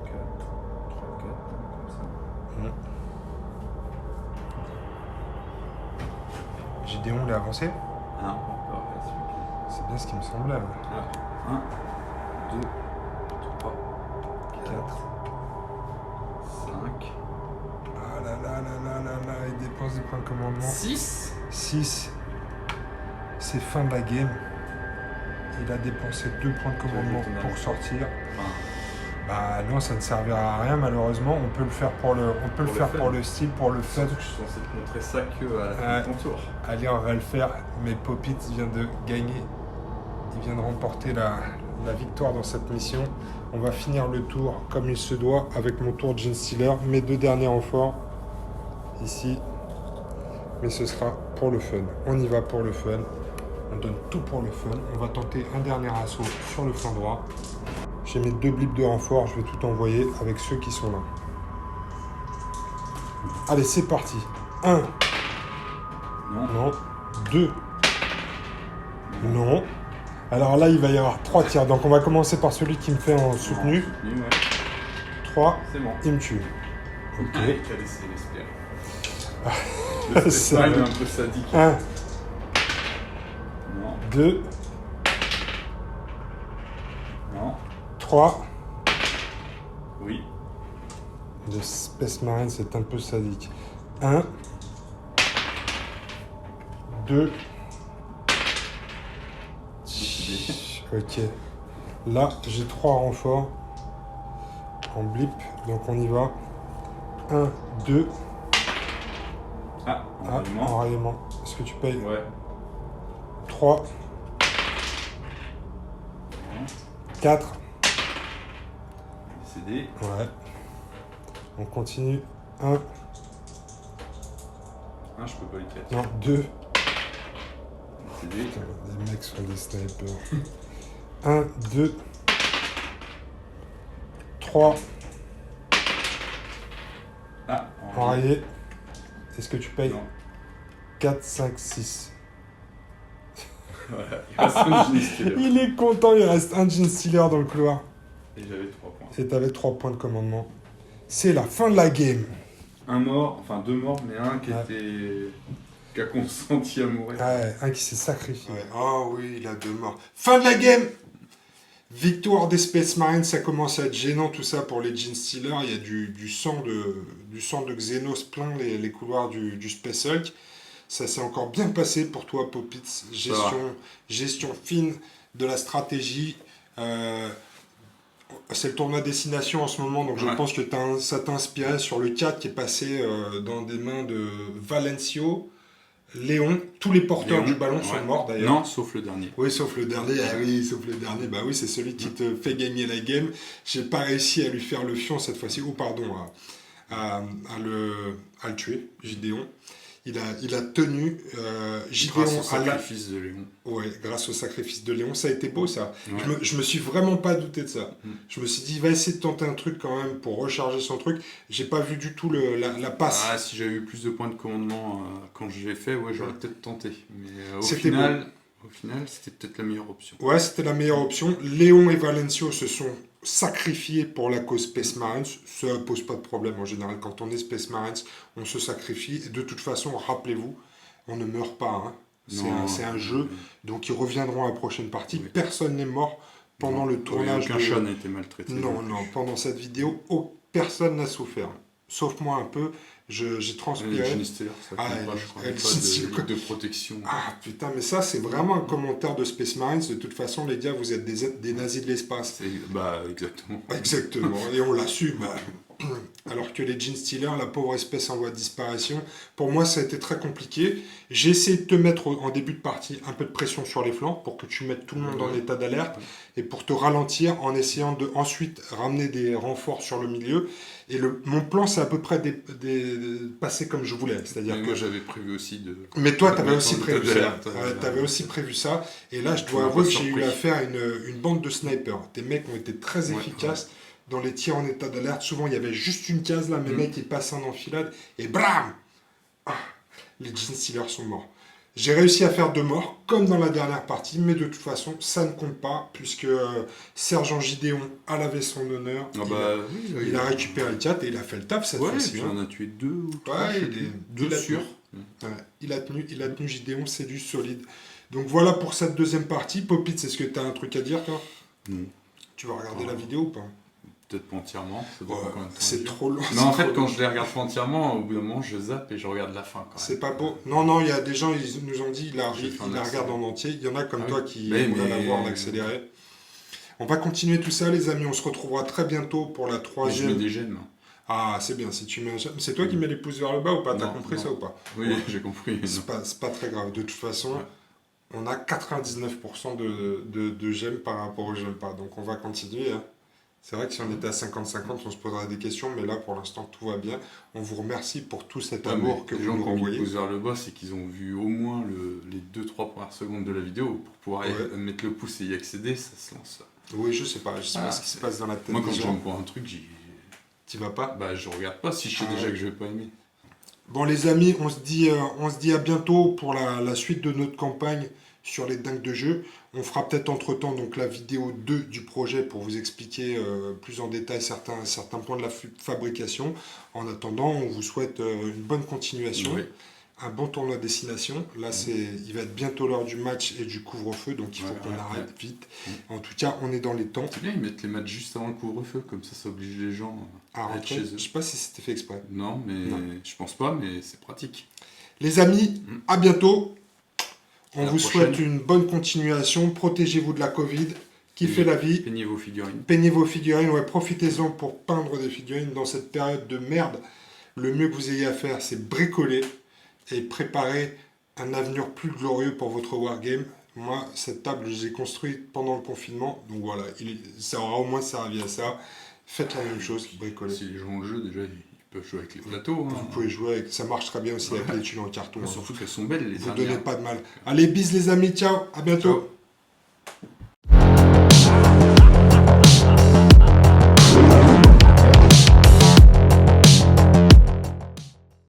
3, 4, comme ça. Gideon, il est avancé. Ah, encore, là, celui-ci. C'est bien ce qui me semblait. Ouais. Voilà. 1, 2, 3, 4, 5, Ah là là là là là là, il dépense des points de commandement. 6. 6. C'est fin de la game. Il a dépensé 2 points de commandement pour sortir. Bah non, ça ne servira à rien malheureusement. On peut le faire pour le fun. pour le style, pour le fun. Surtout que je suis censé te montrer ça que à la fin Ouais. de ton tour. Allez, on va le faire. Mais Popitz vient de gagner. Il vient de remporter la victoire dans cette mission. On va finir le tour comme il se doit avec mon tour Gene Stealer. Mes 2 derniers renforts ici. Mais ce sera pour le fun. On y va pour le fun. On donne tout pour le fun. On va tenter un dernier assaut sur le flanc droit. J'ai mes 2 blips de renfort. Je vais tout envoyer avec ceux qui sont là. Allez, c'est parti. 1. Non. Non. 2. Non. Alors là, il va y avoir 3 tirs. Donc on va commencer par celui qui me fait en soutenu. Soutenu, ouais. 3. C'est bon. Il me tue. Ok. Allez, qu'a laissé l'espère. Ça Le style va. un peu sadique. 1, Non. 2, Non. 3. Oui. Le Space Marine, c'est un peu sadique. 1, 2. Ok. Là, j'ai 3 renforts en blip, donc on y va. 1, 2. Ah, Ah, enrayement. enrayement. Est-ce que tu payes? Ouais. 3, 4. CD. Ouais. On continue. 1, Ah, je peux pas les 4. non, 2. CD. Les mecs sont des snipers. 1, 2, 3. Ah, Enrayé. Est-ce que tu payes? Non. 4, 5, 6. Voilà, il reste un Gene Stealer. Il est content, il reste un Gene Stealer dans le couloir. Et j'avais 3 points. Et t'avais 3 points de commandement. C'est la fin de la game. Un mort, enfin 2 morts, mais un qui Ouais. était. Qui a consenti à mourir. Ouais, un qui s'est sacrifié. Oh oui, il a 2 morts. Fin de la game. Victoire des Space Marines, ça commence à être gênant tout ça pour les Gene Stealers. Il y a du sang de Xenos plein les couloirs du Space Hulk. Ça s'est encore bien passé pour toi, Popitz. Gestion fine de la stratégie. C'est le tournoi destination en ce moment, donc je Ouais. pense que ça t'a inspiré sur le 4 qui est passé dans des mains de Valencio, Léon. Tous les porteurs Léon, du ballon sont ouais. morts d'ailleurs. Non, sauf le dernier. Oui, sauf le dernier. Ah oui, sauf le dernier. Bah oui, c'est celui qui te fait gagner la game. J'ai pas réussi à lui faire le fion cette fois-ci. Ou pardon, à le tuer, Gideon. Il a tenu Gideon Grâce au à la... sacrifice de Léon. Ouais, grâce au sacrifice de Léon. Ça a été beau, ça. Ouais. Je me suis vraiment pas douté de ça. Mm. Je me suis dit, il va essayer de tenter un truc quand même pour recharger son truc. J'ai pas vu du tout la passe. Ah, si j'avais eu plus de points de commandement quand je l'ai fait, ouais, j'aurais peut-être tenté. Mais au C'était final, c'était peut-être la meilleure option. Ouais, c'était la meilleure option. Léon et Valencio se sont sacrifiés pour la cause Space Marines. Ça pose pas de problème en général. Quand on est Space Marines, on se sacrifie. Et de toute façon, rappelez-vous, on ne meurt pas. Hein. C'est un jeu. Donc ils reviendront à la prochaine partie. Oui. Personne n'est mort pendant le tournage. Aucun chat n'a été maltraité. Non, non. Pendant cette vidéo, personne n'a souffert. Sauf moi un peu. J'ai Les transpiré. Gene Stealer, ça Ah, compte pas, les- je crois. les Pas Gene Stealer, quoi. de protection. Ah putain, mais ça c'est vraiment un commentaire de Space Marines. De toute façon, les gars, vous êtes des nazis de l'espace. Bah, exactement. Exactement, et on l'assume. Alors que les Gene Stealers, la pauvre espèce en voie de disparition, pour moi ça a été très compliqué. J'ai essayé de te mettre en début de partie un peu de pression sur les flancs pour que tu mettes tout le monde en état d'alerte et pour te ralentir en essayant de ensuite ramener des renforts sur le milieu. Et mon plan c'est à peu près passé comme je voulais. C'est-à-dire Mais que moi, j'avais prévu aussi de. mais toi, de tu avais mettre aussi en prévu état ça. d'alerte, Ouais, t'avais aussi prévu ça. Et là, je Tu dois m'as avouer pas que j'ai eu surpris. affaire à une bande de snipers. Tes mecs ont été très Ouais, efficaces dans les tirs en état d'alerte. Souvent, il y avait juste une case là. Mes Mm. mecs, ils passaient en enfilade. Et bram Ah, les Gene Stealers sont morts. J'ai réussi à faire 2 morts, comme dans la dernière partie. Mais de toute façon, ça ne compte pas. Puisque Sergent Gideon a lavé son honneur. Ah bah, oui, Il a récupéré le 4 et il a fait le taf cette Ouais, et fois-ci. puis hein. on a tué 2 ou 3. Ouais, il a sûr. tenu. Ouais, il a tenu Gideon, c'est du solide. Donc voilà pour cette deuxième partie. Popitz, est-ce que tu as un truc à dire, toi? Non, Tu vas regarder Ouais. la vidéo ou pas? peut-être pas entièrement. Ça dépend Ouais, combien de temps c'est ça dure. trop long. Mais en c'est fait, trop quand long. je les regarde pas entièrement, au bout d'un moment, je zappe et je regarde la fin. Quand même. C'est pas beau. Non, non, il y a des gens, ils nous ont dit, J'ai fait un il la accéléré. regarde en entier. Il y en a comme Ah toi oui. qui Mais- voudraient la voir en mais- accéléré. On va continuer tout ça, les amis. On se retrouvera très bientôt pour la Mais je mets troisième. des j'aime. Ah, c'est bien. Si tu mets un j'aime. C'est toi qui mets les pouces vers le bas ou pas? T'as Non, compris non. ça ou pas? Oui, Ouais. j'ai compris. C'est pas très grave. De toute façon, Ouais. on a 99% de j'aime par rapport au j'aime pas. Donc on va continuer. Hein. C'est vrai que si on était à 50-50, on se poserait des questions, mais là pour l'instant tout va bien. On vous remercie pour tout cet Ah, amour mais que les vous gens nous qui ont mis le renvoyez. pouce vers le bas, c'est qu'ils ont vu au moins les 2-3 premières secondes de la vidéo pour pouvoir Ouais. mettre le pouce et y accéder, ça se lance. Oui, je sais pas ce qui se passe dans la tête Moi, quand des gens. j'aime pour un truc, Tu vas pas? bah, je regarde pas si je sais Ah déjà ouais. que je vais pas aimer. Bon les amis, on se dit à bientôt pour la suite de notre campagne sur les dingues de jeu. On fera peut-être entre-temps donc la vidéo 2 du projet pour vous expliquer plus en détail certains points de la fabrication. En attendant, on vous souhaite une bonne continuation, Oui. un bon tournoi destination. Là, il va être bientôt l'heure du match et du couvre-feu, donc il faut Ouais, qu'on ouais, arrête ouais. vite. En tout cas, on est dans les temps C'est bien, ils mettent les matchs juste avant le couvre-feu, comme ça oblige les gens à à être rentrer. chez Je eux. sais pas si c'était fait exprès. Non, mais Non. je pense pas, mais c'est pratique. Les amis, Mm. à bientôt. On À la vous prochaine. souhaite une bonne continuation. Protégez-vous de la Covid. Kiffez la vie. Peignez vos figurines. Peignez vos figurines. Ouais, profitez-en pour peindre des figurines dans cette période de merde. le mieux que vous ayez à faire, c'est bricoler et préparer un avenir plus glorieux pour votre wargame. Moi, cette table, je l'ai construite pendant le confinement, donc voilà, ça aura au moins servi à ça. Faites la même chose, bricoler. Si les gens ont le jeu, déjà, ils peuvent jouer avec les plateaux. Vous pouvez jouer avec, ça marche très bien aussi avec les tuiles en carton. Hein. Surtout qu'elles sont belles, les Vous dernières. donnez pas de mal. Allez, bis les amis, ciao, à bientôt. Ciao.